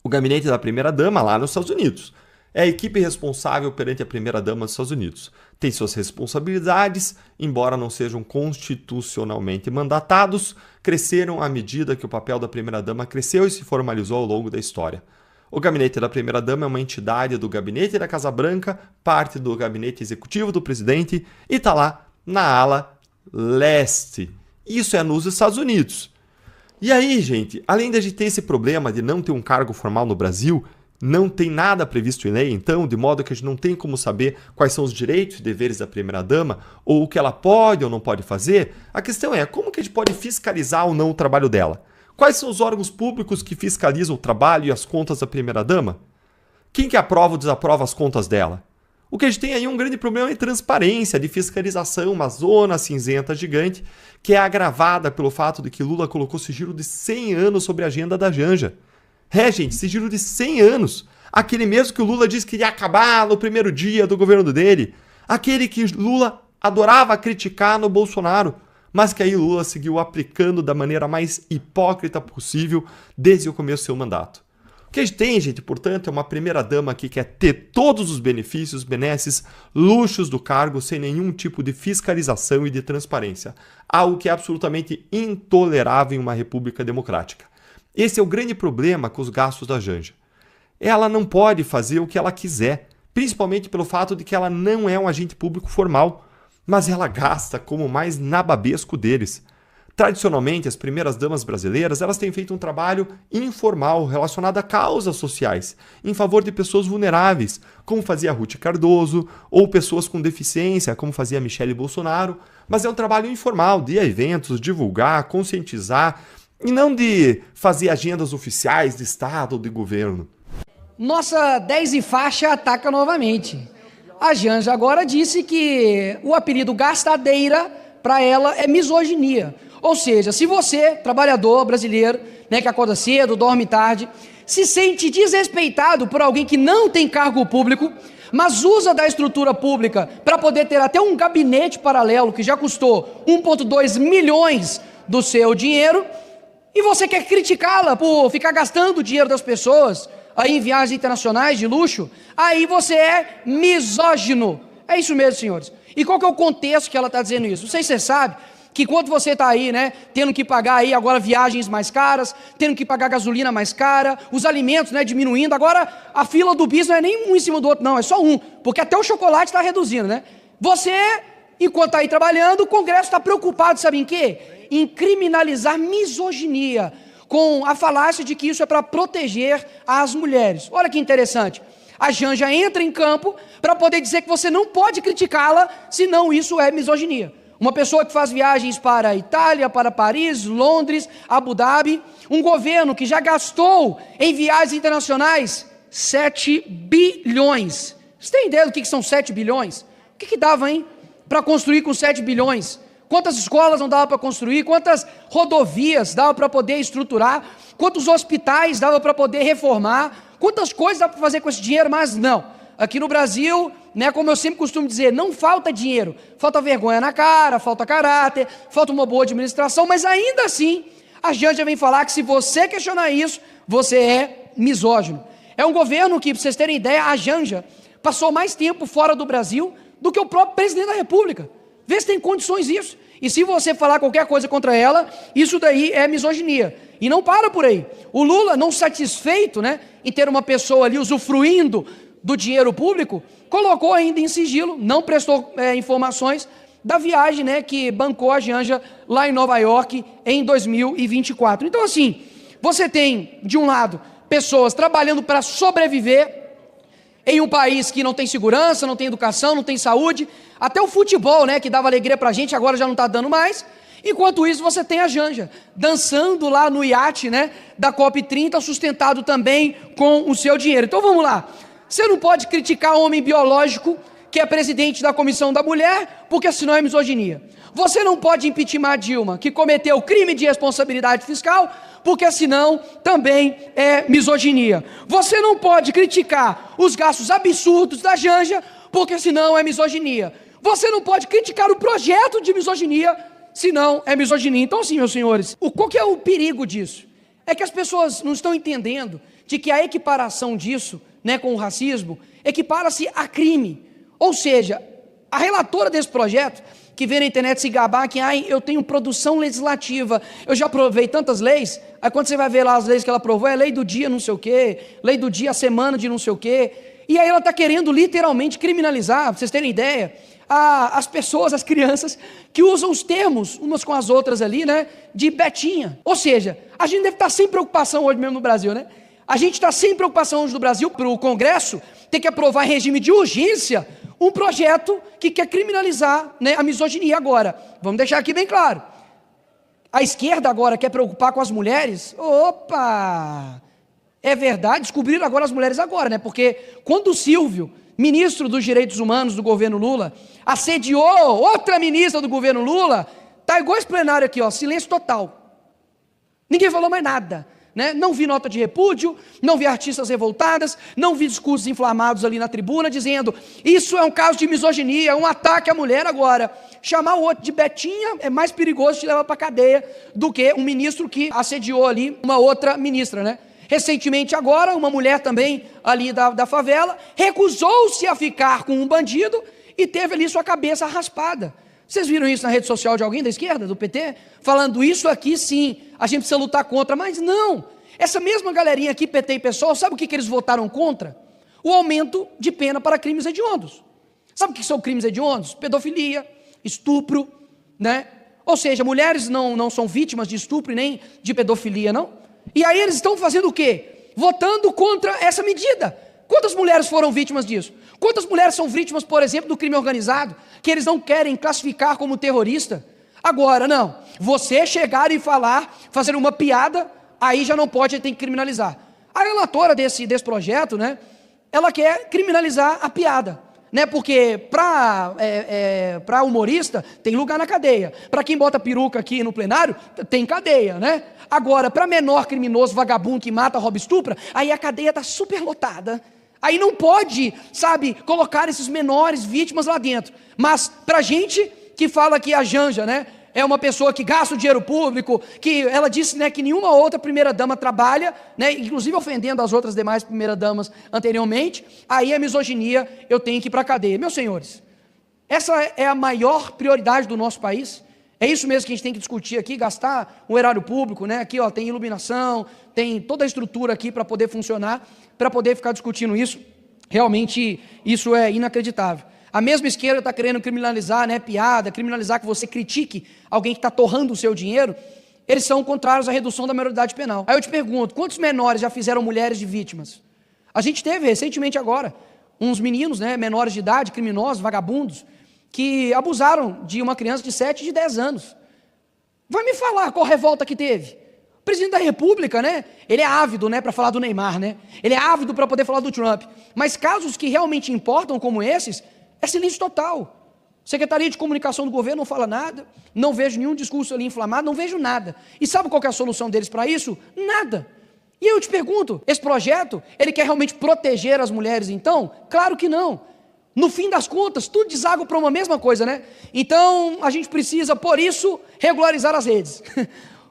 [SPEAKER 12] O gabinete da primeira-dama lá nos Estados Unidos é a equipe responsável perante a primeira-dama dos Estados Unidos. Tem suas responsabilidades, embora não sejam constitucionalmente mandatados, cresceram à medida que o papel da primeira-dama cresceu e se formalizou ao longo da história. O gabinete da primeira-dama é uma entidade do gabinete da Casa Branca, parte do gabinete executivo do presidente e está lá na ala leste. Isso é nos Estados Unidos. E aí, gente, além de a gente ter esse problema de não ter um cargo formal no Brasil, não tem nada previsto em lei, então, de modo que a gente não tem como saber quais são os direitos e deveres da primeira-dama, ou o que ela pode ou não pode fazer, a questão é como que a gente pode fiscalizar ou não o trabalho dela? Quais são os órgãos públicos que fiscalizam o trabalho e as contas da primeira-dama? Quem que aprova ou desaprova as contas dela? O que a gente tem aí é um grande problema de transparência, de fiscalização, uma zona cinzenta gigante, que é agravada pelo fato de que Lula colocou sigilo de 100 anos sobre a agenda da Janja. É, gente, sigilo de 100 anos. Aquele mesmo que o Lula disse que iria acabar no primeiro dia do governo dele. Aquele que Lula adorava criticar no Bolsonaro, mas que aí Lula seguiu aplicando da maneira mais hipócrita possível desde o começo do seu mandato. O que a gente tem, gente, portanto, é uma primeira-dama que quer ter todos os benefícios, benesses, luxos do cargo sem nenhum tipo de fiscalização e de transparência. Algo que é absolutamente intolerável em uma república democrática. Esse é o grande problema com os gastos da Janja. Ela não pode fazer o que ela quiser, principalmente pelo fato de que ela não é um agente público formal, mas ela gasta como o mais nababesco deles. Tradicionalmente, as primeiras damas brasileiras elas têm feito um trabalho informal relacionado a causas sociais, em favor de pessoas vulneráveis, como fazia Ruth Cardoso, ou pessoas com deficiência, como fazia Michele Bolsonaro, mas é um trabalho informal, de ir a eventos, divulgar, conscientizar, e não de fazer agendas oficiais de Estado ou de governo.
[SPEAKER 6] Nossa 10 e faixa ataca novamente. A Janja agora disse que o apelido gastadeira para ela é misoginia. Ou seja, se você, trabalhador brasileiro, né, que acorda cedo, dorme tarde, se sente desrespeitado por alguém que não tem cargo público, mas usa da estrutura pública para poder ter até um gabinete paralelo que já custou 1,2 milhões do seu dinheiro, e você quer criticá-la por ficar gastando o dinheiro das pessoas aí em viagens internacionais de luxo, aí você é misógino. É isso mesmo, senhores. E qual que é o contexto que ela está dizendo isso? Não sei se você sabe que quando você está aí, né, tendo que pagar aí agora viagens mais caras, tendo que pagar gasolina mais cara, os alimentos, né, diminuindo, agora a fila do bis não é nem um em cima do outro, não, é só um, porque até o chocolate está reduzindo, né? Você, enquanto está aí trabalhando, o Congresso está preocupado, sabe em quê? Em criminalizar misoginia, com a falácia de que isso é para proteger as mulheres. Olha que interessante. A Janja entra em campo para poder dizer que você não pode criticá-la, senão isso é misoginia. Uma pessoa que faz viagens para a Itália, para Paris, Londres, Abu Dhabi, um governo que já gastou em viagens internacionais 7 bilhões. Você tem ideia do que são 7 bilhões? O que dava, hein, para construir com 7 bilhões? Quantas escolas não dava para construir? Quantas rodovias dava para poder estruturar? Quantos hospitais dava para poder reformar? Quantas coisas dá para fazer com esse dinheiro? Mas não. Aqui no Brasil, né, como eu sempre costumo dizer, não falta dinheiro. Falta vergonha na cara, falta caráter, falta uma boa administração, mas ainda assim, a Janja vem falar que se você questionar isso, você é misógino. É um governo que, para vocês terem ideia, a Janja passou mais tempo fora do Brasil do que o próprio presidente da República. Vê se tem condições isso. E se você falar qualquer coisa contra ela, isso daí é misoginia. E não para por aí. O Lula, não satisfeito, né, em ter uma pessoa ali usufruindo do dinheiro público, colocou ainda em sigilo, não prestou informações da viagem, né, que bancou a Janja lá em Nova York em 2024. Então, assim, você tem, de um lado, pessoas trabalhando para sobreviver em um país que não tem segurança, não tem educação, não tem saúde, até o futebol, né, que dava alegria pra gente, agora já não está dando mais. Enquanto isso, você tem a Janja dançando lá no iate, né, da COP30, sustentado também com o seu dinheiro. Então vamos lá. Você não pode criticar o homem biológico que é presidente da Comissão da Mulher, porque senão é misoginia. Você não pode impeachment a Dilma, que cometeu crime de responsabilidade fiscal, porque senão também é misoginia. Você não pode criticar os gastos absurdos da Janja, porque senão é misoginia. Você não pode criticar o projeto de misoginia, senão é misoginia. Então, assim, meus senhores, qual que é o perigo disso? É que as pessoas não estão entendendo de que a equiparação disso, né, com o racismo, equipara-se a crime. Ou seja, a relatora desse projeto, que vê na internet se gabar que eu tenho produção legislativa, eu já aprovei tantas leis, aí quando você vai ver lá as leis que ela aprovou, é lei do dia não sei o quê, lei do dia a semana de não sei o quê, e aí ela está querendo literalmente criminalizar, para vocês terem ideia, as pessoas, as crianças, que usam os termos umas com as outras ali, né, de betinha. Ou seja, a gente deve estar sem preocupação hoje mesmo no Brasil, né? A gente está sem preocupação hoje no Brasil para o Congresso ter que aprovar em regime de urgência um projeto que quer criminalizar, né, a misoginia agora. Vamos deixar aqui bem claro. A esquerda agora quer preocupar com as mulheres? Opa! É verdade, descobriram agora as mulheres agora, né? Porque quando o Silvio, ministro dos Direitos Humanos do governo Lula, assediou outra ministra do governo Lula, tá igual esse plenário aqui, ó, silêncio total. Ninguém falou mais nada. Né? Não vi nota de repúdio, não vi artistas revoltadas, não vi discursos inflamados ali na tribuna dizendo isso é um caso de misoginia, um ataque à mulher. Agora, chamar o outro de betinha é mais perigoso te levar para a cadeia do que um ministro que assediou ali uma outra ministra, né? Recentemente agora, uma mulher também ali da favela recusou-se a ficar com um bandido e teve ali sua cabeça raspada. Vocês viram isso na rede social de alguém da esquerda, do PT? Falando isso aqui sim, a gente precisa lutar contra, mas não. Essa mesma galerinha aqui, PT e PSOL, sabe o que eles votaram contra? O aumento de pena para crimes hediondos. Sabe o que são crimes hediondos? Pedofilia, estupro, né? Ou seja, mulheres não são vítimas de estupro e nem de pedofilia, não? E aí eles estão fazendo o quê? Votando contra essa medida. Quantas mulheres foram vítimas disso? Quantas mulheres são vítimas, por exemplo, do crime organizado, que eles não querem classificar como terrorista? Agora, não. Você chegar e falar, fazer uma piada, aí já não pode, tem que criminalizar. A relatora desse projeto, né, ela quer criminalizar a piada. né? Porque para humorista tem lugar na cadeia. Para quem bota peruca aqui no plenário, tem cadeia, né? Agora, para menor criminoso, vagabundo que mata, rouba, estupra, aí a cadeia está super lotada. Aí não pode, sabe, colocar esses menores vítimas lá dentro. Mas para gente que fala que a Janja, né, é uma pessoa que gasta o dinheiro público, que ela disse, né, que nenhuma outra primeira-dama trabalha, né, inclusive ofendendo as outras demais primeiras-damas anteriormente, aí a misoginia, eu tenho que ir para a cadeia. Meus senhores, essa é a maior prioridade do nosso país. É isso mesmo que a gente tem que discutir aqui, gastar o erário público, né? Aqui, ó, tem iluminação, tem toda a estrutura aqui para poder funcionar, para poder ficar discutindo isso. Realmente, isso é inacreditável. A mesma esquerda está querendo criminalizar, né, piada, criminalizar que você critique alguém que está torrando o seu dinheiro. Eles são contrários à redução da maioridade penal. Aí eu te pergunto, quantos menores já fizeram mulheres de vítimas? A gente teve recentemente agora uns meninos, né, menores de idade, criminosos, vagabundos, que abusaram de uma criança de 7 e de 10 anos. Vai me falar qual revolta que teve? O presidente da República, né? Ele é ávido, né, para falar do Neymar, né? Ele é ávido para poder falar do Trump. Mas casos que realmente importam, como esses, é silêncio total. Secretaria de Comunicação do governo não fala nada, não vejo nenhum discurso ali inflamado, não vejo nada. E sabe qual que é a solução deles para isso? Nada. E eu te pergunto, esse projeto, ele quer realmente proteger as mulheres então? Claro que não. No fim das contas, tudo deságua para uma mesma coisa, né? Então, a gente precisa, por isso, regularizar as redes.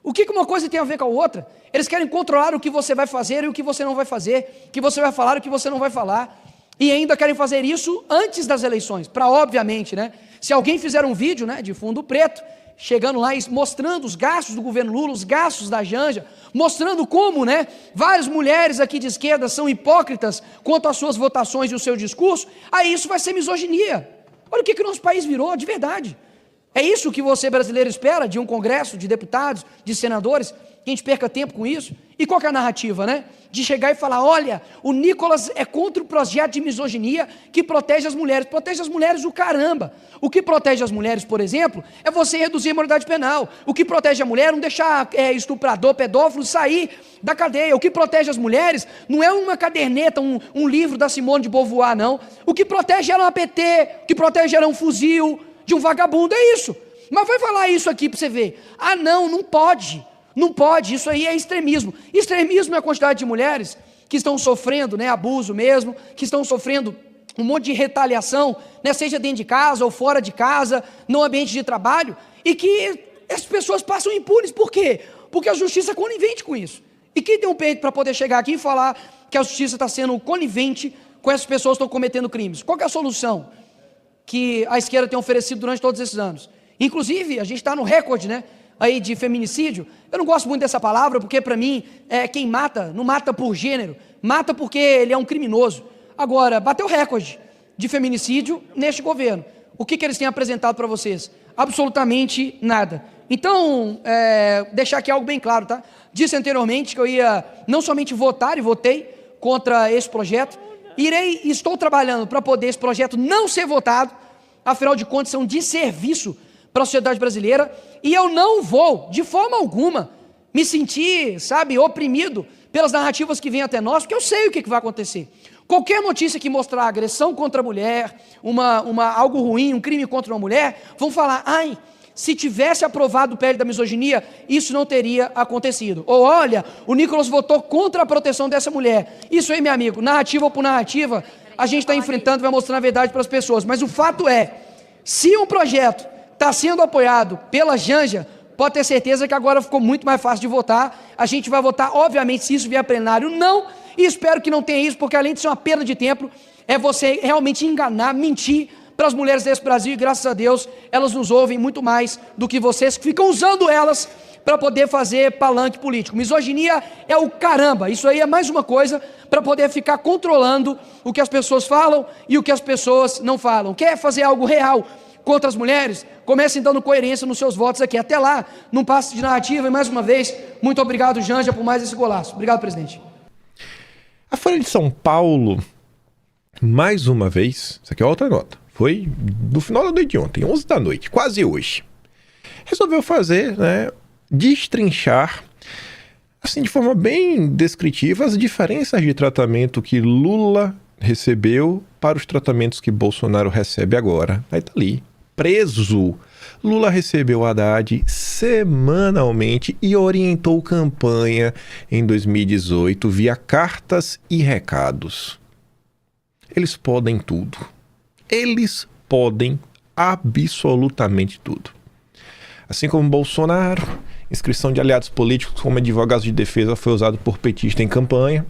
[SPEAKER 6] O que uma coisa tem a ver com a outra? Eles querem controlar o que você vai fazer e o que você não vai fazer, o que você vai falar e o que você não vai falar. E ainda querem fazer isso antes das eleições, para, obviamente, né? Se alguém fizer um vídeo, né, de fundo preto, chegando lá e mostrando os gastos do governo Lula, os gastos da Janja, mostrando como, né, várias mulheres aqui de esquerda são hipócritas quanto às suas votações e o seu discurso, aí isso vai ser misoginia. Olha o que o nosso país virou, de verdade. É isso que você, brasileiro, espera de um congresso, de deputados, de senadores, que a gente perca tempo com isso? E qual que é a narrativa, né? De chegar e falar, olha, o Nicolas é contra o projeto de misoginia que protege as mulheres. Protege as mulheres o caramba. O que protege as mulheres, por exemplo, é você reduzir a maioridade penal. O que protege a mulher é não deixar estuprador, pedófilo sair da cadeia. O que protege as mulheres não é uma caderneta, um livro da Simone de Beauvoir, não. O que protege ela é um APT, o que protege ela é um fuzil de um vagabundo, é isso. Mas vai falar isso aqui para você ver. Ah, não pode. Não pode, isso aí é extremismo. Extremismo é a quantidade de mulheres que estão sofrendo, né, abuso mesmo, que estão sofrendo um monte de retaliação, né, seja dentro de casa ou fora de casa, no ambiente de trabalho, e que as pessoas passam impunes. Por quê? Porque a justiça é conivente com isso. E quem tem um peito para poder chegar aqui e falar que a justiça está sendo conivente com essas pessoas que estão cometendo crimes? Qual que é a solução que a esquerda tem oferecido durante todos esses anos? Inclusive, a gente está no recorde, né, aí de feminicídio. Eu não gosto muito dessa palavra, porque para mim, quem mata, não mata por gênero, mata porque ele é um criminoso. Agora, bateu recorde de feminicídio neste governo. O que eles têm apresentado para vocês? Absolutamente nada. Então, deixar aqui algo bem claro, tá? Disse anteriormente que eu ia não somente votar, e votei contra esse projeto, estou trabalhando para poder esse projeto não ser votado, afinal de contas, é um desserviço para a sociedade brasileira, e eu não vou, de forma alguma, me sentir, sabe, oprimido pelas narrativas que vêm até nós, porque eu sei o que vai acontecer. Qualquer notícia que mostrar agressão contra a mulher, algo ruim, um crime contra uma mulher, vão falar, ai, se tivesse aprovado o PL da misoginia, isso não teria acontecido. Ou olha, o Nicolas votou contra a proteção dessa mulher. Isso aí, meu amigo, narrativa por narrativa, a gente está enfrentando, vai mostrando a verdade para as pessoas. Mas o fato é, se um projeto está sendo apoiado pela Janja, pode ter certeza que agora ficou muito mais fácil de votar. A gente vai votar, obviamente, se isso vier a plenário, não. E espero que não tenha isso, porque além de ser uma perda de tempo, é você realmente enganar, mentir para as mulheres desse Brasil. E graças a Deus, elas nos ouvem muito mais do que vocês que ficam usando elas para poder fazer palanque político. Misoginia é o caramba. Isso aí é mais uma coisa para poder ficar controlando o que as pessoas falam e o que as pessoas não falam. Quer fazer algo real contra as mulheres? Comecem dando coerência nos seus votos aqui. Até lá, num passo de narrativa. E mais uma vez, muito obrigado, Janja, por mais esse golaço. Obrigado, presidente.
[SPEAKER 13] A Folha de São Paulo, mais uma vez, isso aqui é outra nota, foi no final da noite de ontem, 11 da noite, quase hoje, resolveu fazer, né, destrinchar, assim, de forma bem descritiva, as diferenças de tratamento que Lula recebeu para os tratamentos que Bolsonaro recebe agora. Aí tá ali, preso. Lula recebeu Haddad semanalmente e orientou campanha em 2018 via cartas e recados. Eles podem tudo. Eles podem absolutamente tudo. Assim como Bolsonaro, inscrição de aliados políticos como advogados de defesa foi usado por petista em campanha.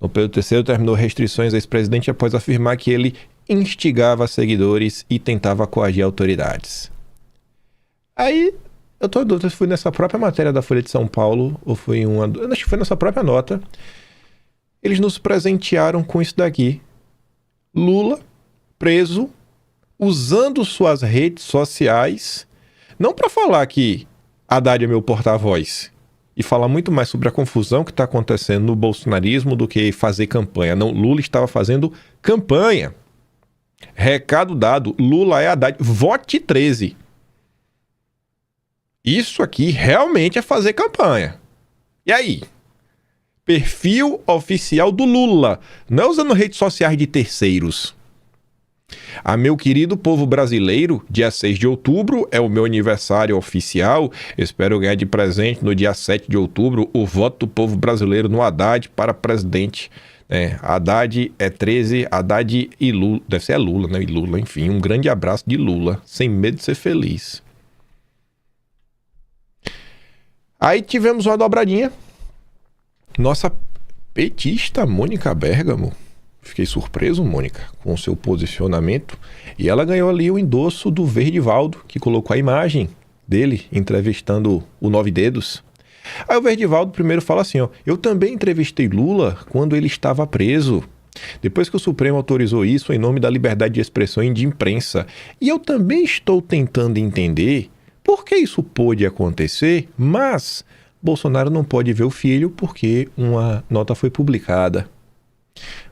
[SPEAKER 13] Dom Pedro III terminou restrições ao ex-presidente após afirmar que ele instigava seguidores e tentava coagir autoridades. Aí, eu tô em dúvida se foi nessa própria matéria da Folha de São Paulo ou foi acho que foi nessa própria nota. Eles nos presentearam com isso daqui. Lula preso, usando suas redes sociais, não para falar que Haddad é meu porta-voz e falar muito mais sobre a confusão que está acontecendo no bolsonarismo do que fazer campanha. Não, Lula estava fazendo campanha. Recado dado, Lula é Haddad. Vote 13. Isso aqui realmente é fazer campanha. E aí? Perfil oficial do Lula, não usando redes sociais de terceiros. A meu querido povo brasileiro, dia 6 de outubro é o meu aniversário oficial. Espero ganhar de presente no dia 7 de outubro o voto do povo brasileiro no Haddad para presidente. Haddad é 13, Haddad e Lula. Deve ser Lula, né? E Lula, enfim. Um grande abraço de Lula, sem medo de ser feliz. Aí tivemos uma dobradinha. Nossa petista Mônica Bergamo. Fiquei surpreso, Mônica, com o seu posicionamento. E ela ganhou ali o endosso do Verdivaldo, que colocou a imagem dele entrevistando o Nove Dedos. Aí o Verdivaldo primeiro fala assim, ó: eu também entrevistei Lula quando ele estava preso. Depois que o Supremo autorizou isso em nome da liberdade de expressão e de imprensa. E eu também estou tentando entender por que isso pôde acontecer, mas Bolsonaro não pode ver o filho porque uma nota foi publicada.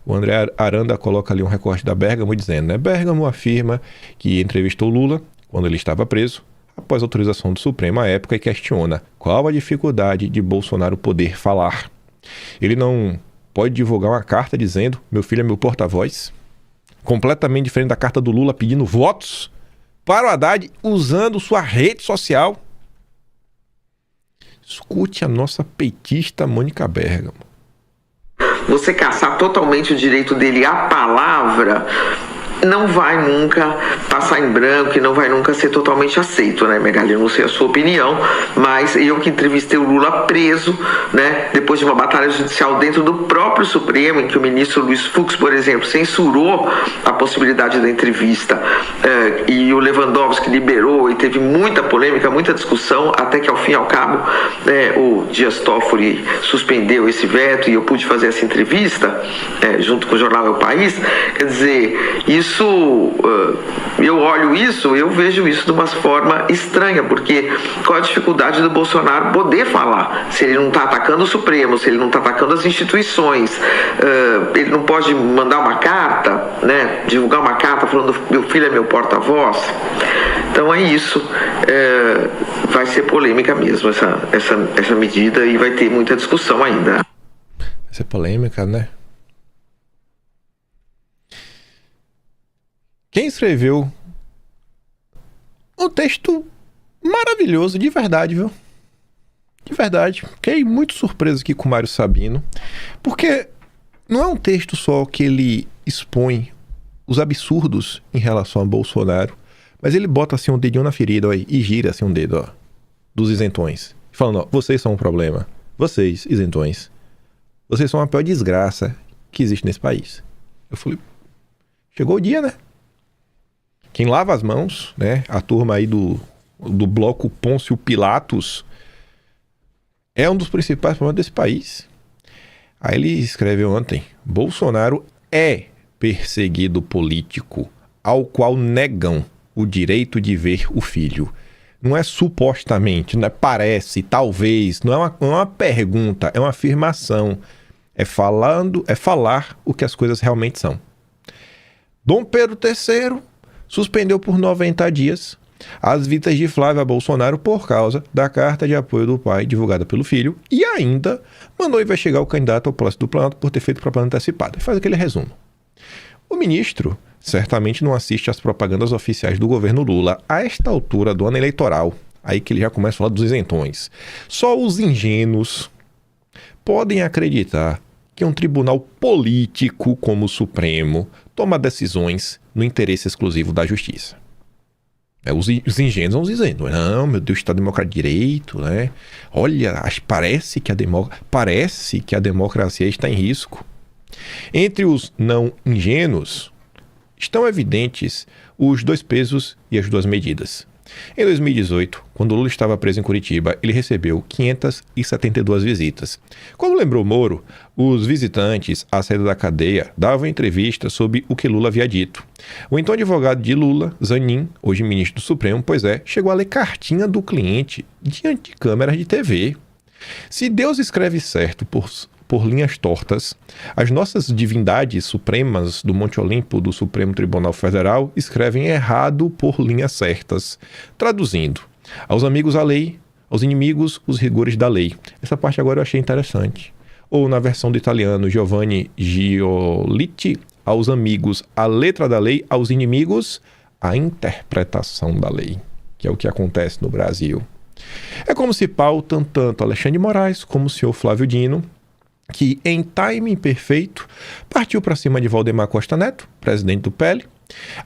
[SPEAKER 13] O André Aranda coloca ali um recorte da Bergamo dizendo, né? Bergamo afirma que entrevistou Lula quando ele estava preso, após autorização do Supremo à época, e questiona qual a dificuldade de Bolsonaro poder falar. Ele não pode divulgar uma carta dizendo, meu filho é meu porta-voz, completamente diferente da carta do Lula pedindo votos para o Haddad usando sua rede social. Escute a nossa petista Mônica Bergamo.
[SPEAKER 14] Você caçar totalmente o direito dele à palavra não vai nunca passar em branco e não vai nunca ser totalmente aceito, né, Megali? Eu não sei a sua opinião, mas eu que entrevistei o Lula preso, né, depois de uma batalha judicial dentro do próprio Supremo, em que o ministro Luiz Fux, por exemplo, censurou a possibilidade da entrevista, e o Lewandowski liberou, e teve muita polêmica, muita discussão, até que ao fim e ao cabo, o Dias Toffoli suspendeu esse veto e eu pude fazer essa entrevista, junto com o jornal O País. Quer dizer, eu olho isso, eu vejo isso de uma forma estranha, porque qual a dificuldade do Bolsonaro poder falar? Se ele não está atacando o Supremo, se ele não está atacando as instituições, ele não pode mandar uma carta, né? Divulgar uma carta falando meu filho é meu porta-voz. Então é isso, vai ser polêmica mesmo essa medida e vai ter muita discussão ainda.
[SPEAKER 13] Vai ser polêmica, né? Quem escreveu um texto maravilhoso, de verdade, viu? De verdade. Fiquei muito surpreso aqui com o Mário Sabino, porque não é um texto só que ele expõe os absurdos em relação a Bolsonaro, mas ele bota assim um dedinho na ferida, ó, e gira assim um dedo, ó, dos isentões, falando, ó, vocês são um problema. Vocês, isentões, vocês são a pior desgraça que existe nesse país. Eu falei, chegou o dia, né? Quem lava as mãos, né? A turma aí do bloco Pôncio Pilatos é um dos principais problemas desse país. Aí ele escreveu ontem, Bolsonaro é perseguido político ao qual negam o direito de ver o filho. Não é supostamente, não é parece, talvez, não é uma pergunta, é uma afirmação. É falar o que as coisas realmente são. Dom Pedro III suspendeu por 90 dias as visitas de Flávia Bolsonaro por causa da carta de apoio do pai divulgada pelo filho e ainda mandou investigar o candidato ao Palácio do Planalto por ter feito propaganda antecipada. Faz aquele resumo. O ministro certamente não assiste às propagandas oficiais do governo Lula a esta altura do ano eleitoral. Aí que ele já começa a falar dos isentões. Só os ingênuos podem acreditar que um tribunal político como o Supremo toma decisões no interesse exclusivo da justiça. Os ingênuos vão dizendo, não, meu Deus, está democrático de direito, né? Olha, parece que a democracia está em risco. Entre os não ingênuos, estão evidentes os 2 pesos e as 2 medidas. Em 2018, quando Lula estava preso em Curitiba, ele recebeu 572 visitas. Como lembrou Moro, os visitantes à saída da cadeia davam entrevistas sobre o que Lula havia dito. O então advogado de Lula, Zanin, hoje ministro do Supremo, chegou a ler cartinha do cliente diante de câmeras de TV. Se Deus escreve certo por linhas tortas, as nossas divindades supremas do Monte Olimpo do Supremo Tribunal Federal escrevem errado por linhas certas. Traduzindo, aos amigos a lei, aos inimigos os rigores da lei. Essa parte agora eu achei interessante. Ou na versão do italiano Giovanni Giolitti, aos amigos a letra da lei, aos inimigos a interpretação da lei, que é o que acontece no Brasil. É como se pautam tanto Alexandre de Moraes como o senhor Flávio Dino, que, em timing perfeito, partiu para cima de Valdemar Costa Neto, presidente do PL,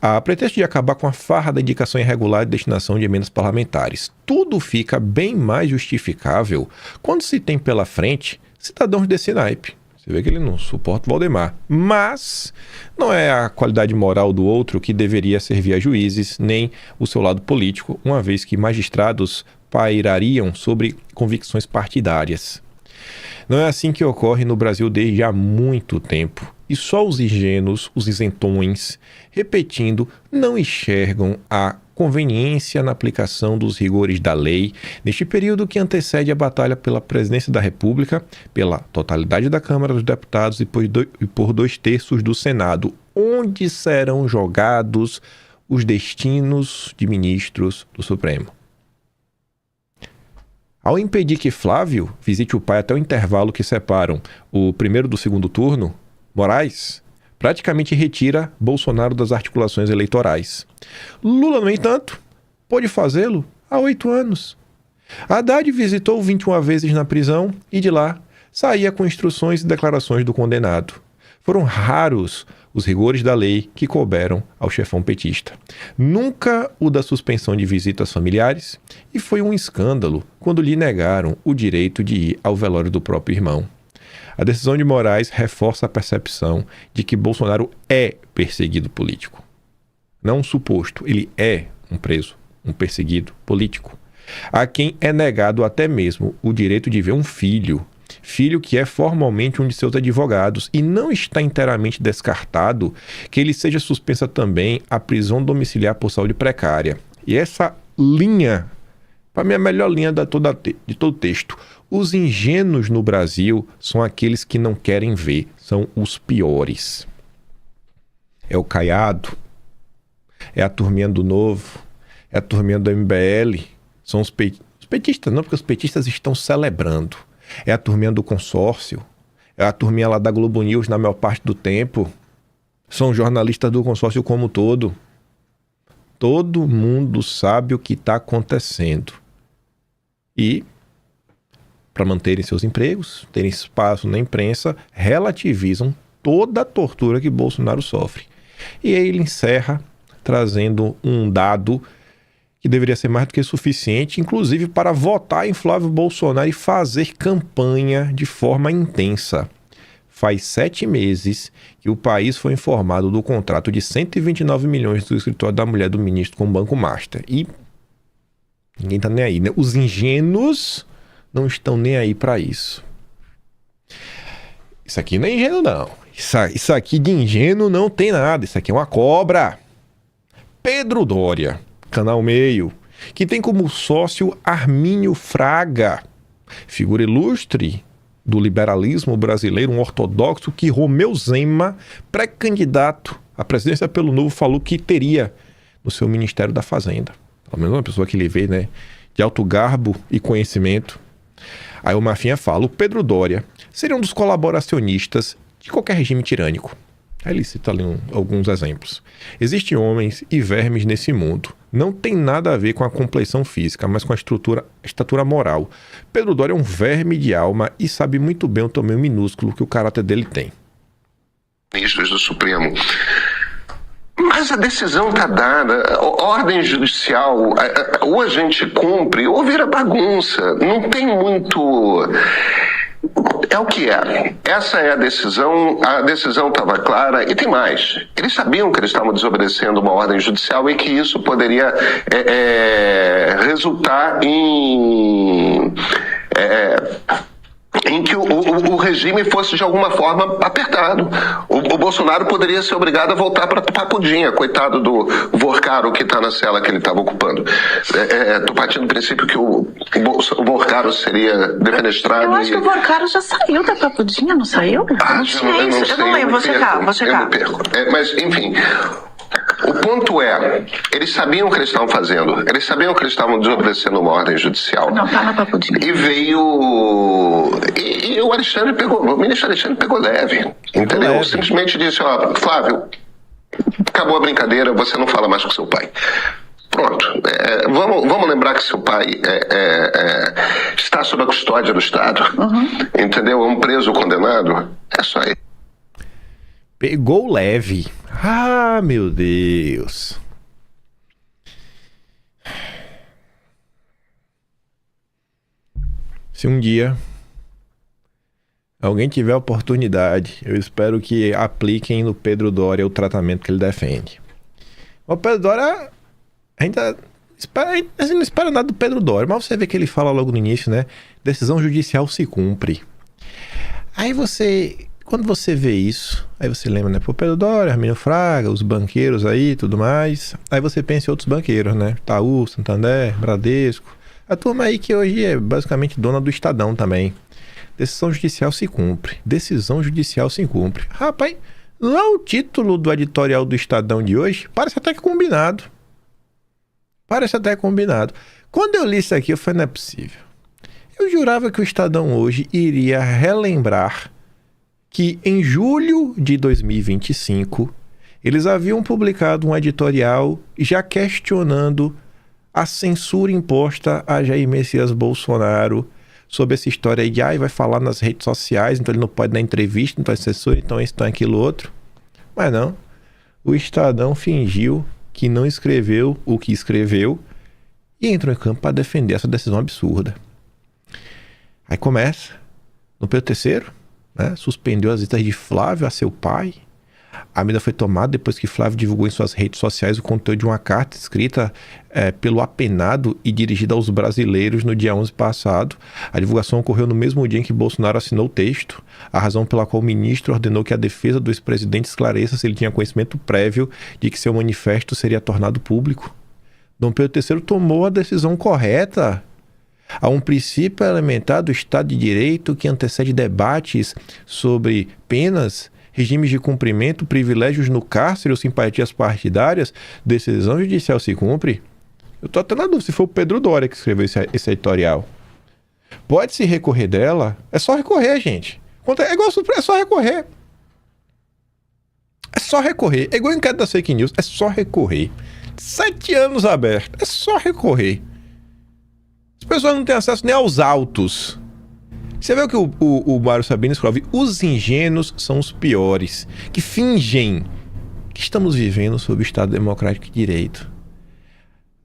[SPEAKER 13] a pretexto de acabar com a farra da indicação irregular de destinação de emendas parlamentares. Tudo fica bem mais justificável quando se tem pela frente cidadãos desse naipe. Você vê que ele não suporta o Valdemar. Mas não é a qualidade moral do outro que deveria servir a juízes, nem o seu lado político, uma vez que magistrados pairariam sobre convicções partidárias. Não é assim que ocorre no Brasil desde há muito tempo. E só os ingênuos, os isentões, repetindo, não enxergam a conveniência na aplicação dos rigores da lei neste período que antecede a batalha pela presidência da República, pela totalidade da Câmara dos Deputados e por 2/3 do Senado, onde serão jogados os destinos de ministros do Supremo. Ao impedir que Flávio visite o pai até o intervalo que separam o primeiro do segundo turno, Moraes praticamente retira Bolsonaro das articulações eleitorais. Lula, no entanto, pôde fazê-lo há 8 anos. Haddad visitou 21 vezes na prisão e de lá saía com instruções e declarações do condenado. Foram raros os rigores da lei que couberam ao chefão petista. Nunca o da suspensão de visitas familiares, e foi um escândalo quando lhe negaram o direito de ir ao velório do próprio irmão. A decisão de Moraes reforça a percepção de que Bolsonaro é perseguido político. Não um suposto, ele é um preso, um perseguido político. A quem é negado até mesmo o direito de ver um filho que é formalmente um de seus advogados, e não está inteiramente descartado que ele seja suspensa também a prisão domiciliar por saúde precária. E essa linha, para mim, é a melhor linha de todo o texto. Os ingênuos no Brasil são aqueles que não querem ver, são os piores. É o Caiado, é a turminha do Novo, é a turminha do MBL, são os petistas, não, porque os petistas estão celebrando. É a turminha do consórcio, é a turminha lá da Globo News na maior parte do tempo. São jornalistas do consórcio como um todo. Todo mundo sabe o que está acontecendo. E, para manterem seus empregos, terem espaço na imprensa, relativizam toda a tortura que Bolsonaro sofre. E aí ele encerra trazendo um dado que deveria ser mais do que suficiente, inclusive para votar em Flávio Bolsonaro e fazer campanha de forma intensa. Faz 7 meses que o país foi informado do contrato de 129 milhões do escritório da mulher do ministro com o Banco Master. E ninguém está nem aí, né? Os ingênuos não estão nem aí para isso. Isso aqui não é ingênuo, não. Isso aqui de ingênuo não tem nada. Isso aqui é uma cobra. Pedro Doria, Canal Meio, que tem como sócio Armínio Fraga, figura ilustre do liberalismo brasileiro, um ortodoxo que Romeu Zema, pré-candidato à presidência pelo Novo, falou que teria no seu Ministério da Fazenda. pelo menos uma pessoa que ele vê, né, de alto garbo e conhecimento. Aí o Marfinha fala, o Pedro Doria seria um dos colaboracionistas de qualquer regime tirânico. Aí ele cita ali alguns exemplos. Existem homens e vermes nesse mundo. Não tem nada a ver com a compleição física, mas com a estatura moral. Pedro Doria é um verme de alma e sabe muito bem o tamanho minúsculo que o caráter dele tem.
[SPEAKER 15] Ministros do Supremo. Mas a decisão está dada, ordem judicial, ou a gente cumpre ou vira bagunça. Não tem muito... É o que é. Essa é a decisão estava clara e tem mais. Eles sabiam que eles estavam desobedecendo uma ordem judicial e que isso poderia resultar em que o regime fosse de alguma forma apertado. O Bolsonaro poderia ser obrigado a voltar para Papudinha, coitado do Vorcaro que está na cela que ele estava ocupando. Estou partindo do princípio que o Vorcaro seria defenestrado.
[SPEAKER 16] Eu acho que o Vorcaro já saiu da Papudinha, não saiu? Eu não lembro, vou checar.
[SPEAKER 15] Eu me perco. Mas, enfim... O ponto é, eles sabiam o que eles estavam fazendo, eles sabiam que eles estavam desobedecendo uma ordem judicial.
[SPEAKER 16] Não, tá na Papudinha.
[SPEAKER 15] E veio... E o ministro Alexandre pegou leve, entendeu? Simplesmente disse, ó, Flávio, acabou a brincadeira, você não fala mais com seu pai. Pronto. Vamos lembrar que seu pai está sob a custódia do Estado, entendeu? É um preso condenado, é só isso.
[SPEAKER 13] Pegou leve. Ah, meu Deus. Se um dia alguém tiver oportunidade, eu espero que apliquem no Pedro Doria o tratamento que ele defende. O Pedro Doria, a gente não espera nada do Pedro Doria, mas você vê que ele fala logo no início, né? Decisão judicial se cumpre. Aí quando você vê isso, aí você lembra, né? Pô, Pedro Doria, Arminio Fraga, os banqueiros aí, tudo mais. Aí você pensa em outros banqueiros, né? Itaú, Santander, Bradesco. A turma aí que hoje é basicamente dona do Estadão também. Decisão judicial se cumpre. Decisão judicial se cumpre. Rapaz, lá o título do editorial do Estadão de hoje parece até que combinado. Parece até combinado. Quando eu li isso aqui, eu falei, não é possível. Eu jurava que o Estadão hoje iria relembrar que em julho de 2025 eles haviam publicado um editorial já questionando a censura imposta a Jair Messias Bolsonaro sobre essa história aí de vai falar nas redes sociais, então ele não pode dar entrevista, então é censura, então isso, então aquilo outro. Mas não, o Estadão fingiu que não escreveu o que escreveu e entrou em campo para defender essa decisão absurda. Aí começa, no Pedro III, né, suspendeu as visitas de Flávio a seu pai. A medida foi tomada depois que Flávio divulgou em suas redes sociais o conteúdo de uma carta escrita pelo apenado e dirigida aos brasileiros no dia 11 passado. A divulgação ocorreu no mesmo dia em que Bolsonaro assinou o texto, a razão pela qual o ministro ordenou que a defesa do ex-presidente esclareça se ele tinha conhecimento prévio de que seu manifesto seria tornado público. Dom Pedro III tomou a decisão correta. Há um princípio elementar do Estado de Direito que antecede debates sobre penas, regimes de cumprimento, privilégios no cárcere ou simpatias partidárias. Decisão judicial se cumpre. Eu estou até na dúvida se foi o Pedro Doria que escreveu esse editorial. Pode-se recorrer dela? É só recorrer, gente. É igual é só recorrer. É só recorrer. É igual o inquérito da fake news. É só recorrer. 7 anos aberto. É só recorrer. As pessoas não têm acesso nem aos autos. Você vê o que o Mário Sabino escreve? Os ingênuos são os piores, que fingem que estamos vivendo sob o Estado Democrático de Direito.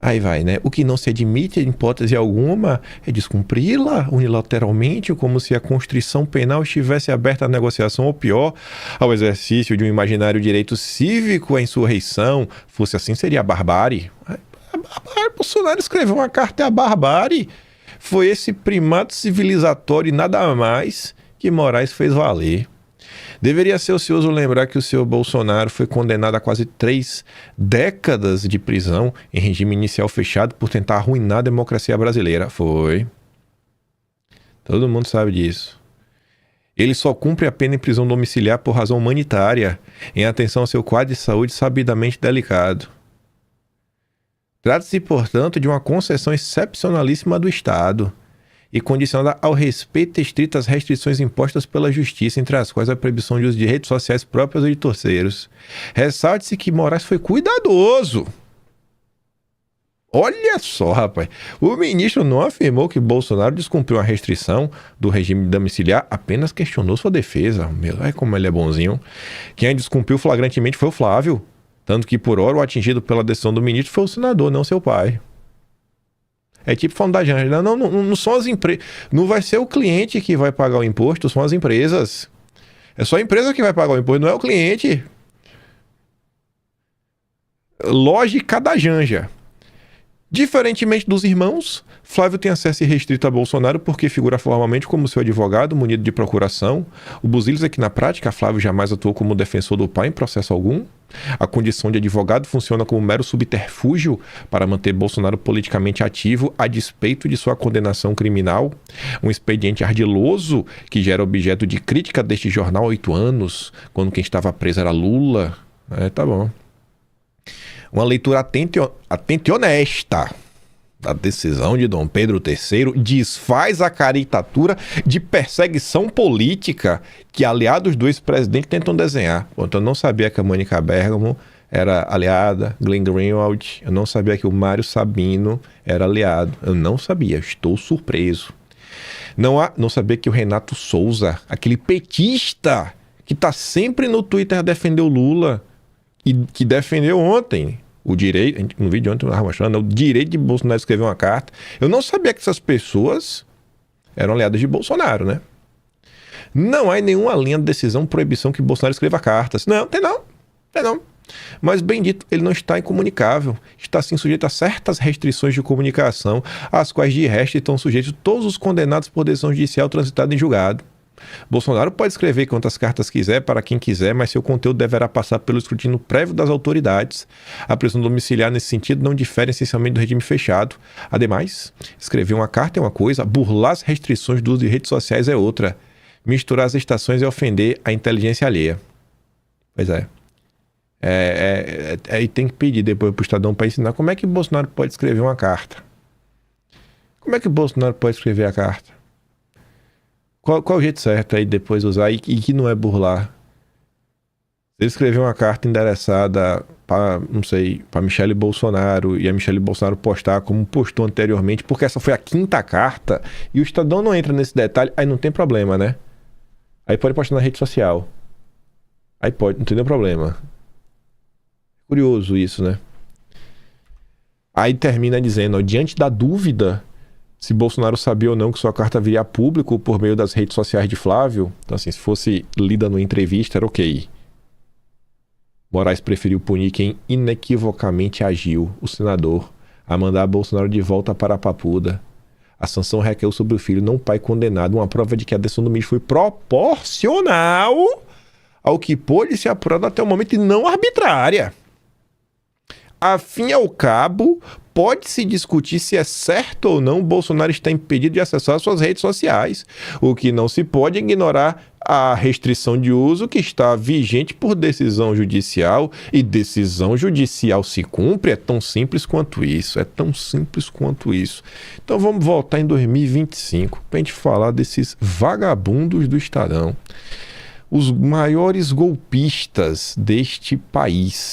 [SPEAKER 13] Aí vai, né? O que não se admite, em hipótese alguma, é descumpri-la unilateralmente, como se a Constituição Penal estivesse aberta à negociação, ou pior, ao exercício de um imaginário direito cívico, à insurreição. Fosse assim, seria a barbárie. Bolsonaro escreveu uma carta à barbárie. Foi esse primato civilizatório e nada mais que Moraes fez valer. Deveria ser ocioso lembrar que o senhor Bolsonaro foi condenado a quase 3 décadas de prisão em regime inicial fechado por tentar arruinar a democracia brasileira. Foi. Todo mundo sabe disso. Ele só cumpre a pena em prisão domiciliar por razão humanitária, em atenção ao seu quadro de saúde sabidamente delicado. Trata-se, portanto, de uma concessão excepcionalíssima do Estado e condicionada ao respeito estrito às restrições impostas pela Justiça, entre as quais a proibição de uso de redes sociais próprias ou de terceiros. Ressalte-se que Moraes foi cuidadoso. Olha só, rapaz. O ministro não afirmou que Bolsonaro descumpriu a restrição do regime domiciliar, apenas questionou sua defesa. Olha como ele é bonzinho. Quem descumpriu flagrantemente foi o Flávio. Tanto que, por hora, o atingido pela decisão do ministro foi o senador, não seu pai. É tipo falando da Janja. Não são as empresas. Não vai ser o cliente que vai pagar o imposto, são as empresas. É só a empresa que vai pagar o imposto, não é o cliente. Lógica da Janja. Diferentemente dos irmãos, Flávio tem acesso irrestrito a Bolsonaro porque figura formalmente como seu advogado, munido de procuração. O Buzilis é que, na prática, Flávio jamais atuou como defensor do pai em processo algum. A condição de advogado funciona como mero subterfúgio para manter Bolsonaro politicamente ativo a despeito de sua condenação criminal. Um expediente ardiloso que já era objeto de crítica deste jornal há 8 anos, quando quem estava preso era Lula. Tá bom. Uma leitura atenta e honesta da decisão de Dom Pedro III desfaz a caricatura de perseguição política que aliados do ex-presidente tentam desenhar. Então, eu não sabia que a Mônica Bergamo era aliada, Glenn Greenwald, eu não sabia que o Mário Sabino era aliado, eu não sabia, estou surpreso. Não sabia que o Renato Souza, aquele petista que está sempre no Twitter a defender o Lula, que defendeu ontem o direito, no vídeo de ontem eu estava mostrando, o direito de Bolsonaro escrever uma carta. Eu não sabia que essas pessoas eram aliadas de Bolsonaro, né? Não há em nenhuma linha de decisão proibição que Bolsonaro escreva cartas. Não, tem não. Mas, bem dito, ele não está incomunicável. Está, sim, sujeito a certas restrições de comunicação, às quais, de resto, estão sujeitos todos os condenados por decisão judicial transitada em julgado. Bolsonaro pode escrever quantas cartas quiser para quem quiser, mas seu conteúdo deverá passar pelo escrutínio prévio das autoridades. A prisão domiciliar, nesse sentido, não difere essencialmente do regime fechado. Ademais, escrever uma carta é uma coisa, burlar as restrições do uso de redes sociais é outra. Misturar as estações é ofender a inteligência alheia. Pois é. E tem que pedir depois para o Estadão para ensinar como é que Bolsonaro pode escrever uma carta. Como é que Bolsonaro pode escrever a carta? Qual é o jeito certo aí depois usar e que não é burlar? Ele escreveu uma carta endereçada para, não sei, para Michele Bolsonaro e a Michele Bolsonaro postar como postou anteriormente, porque essa foi a 5ª carta e o Estadão não entra nesse detalhe, aí não tem problema, né? Aí pode postar na rede social. Aí pode, não tem nenhum problema. Curioso isso, né? Aí termina dizendo, ó, diante da dúvida se Bolsonaro sabia ou não que sua carta viria a público por meio das redes sociais de Flávio, então assim, se fosse lida numa entrevista, era ok. Moraes preferiu punir quem inequivocamente agiu, o senador, a mandar Bolsonaro de volta para a Papuda. A sanção recaiu sobre o filho, não o pai condenado, uma prova de que a decisão do ministro foi proporcional ao que pôde ser apurado até o momento e não arbitrária. A fim e ao cabo, pode-se discutir se é certo ou não Bolsonaro está impedido de acessar suas redes sociais. O que não se pode é ignorar a restrição de uso que está vigente por decisão judicial, e decisão judicial se cumpre, é tão simples quanto isso, Então vamos voltar em 2025 para a gente falar desses vagabundos do Estadão. Os maiores golpistas deste país.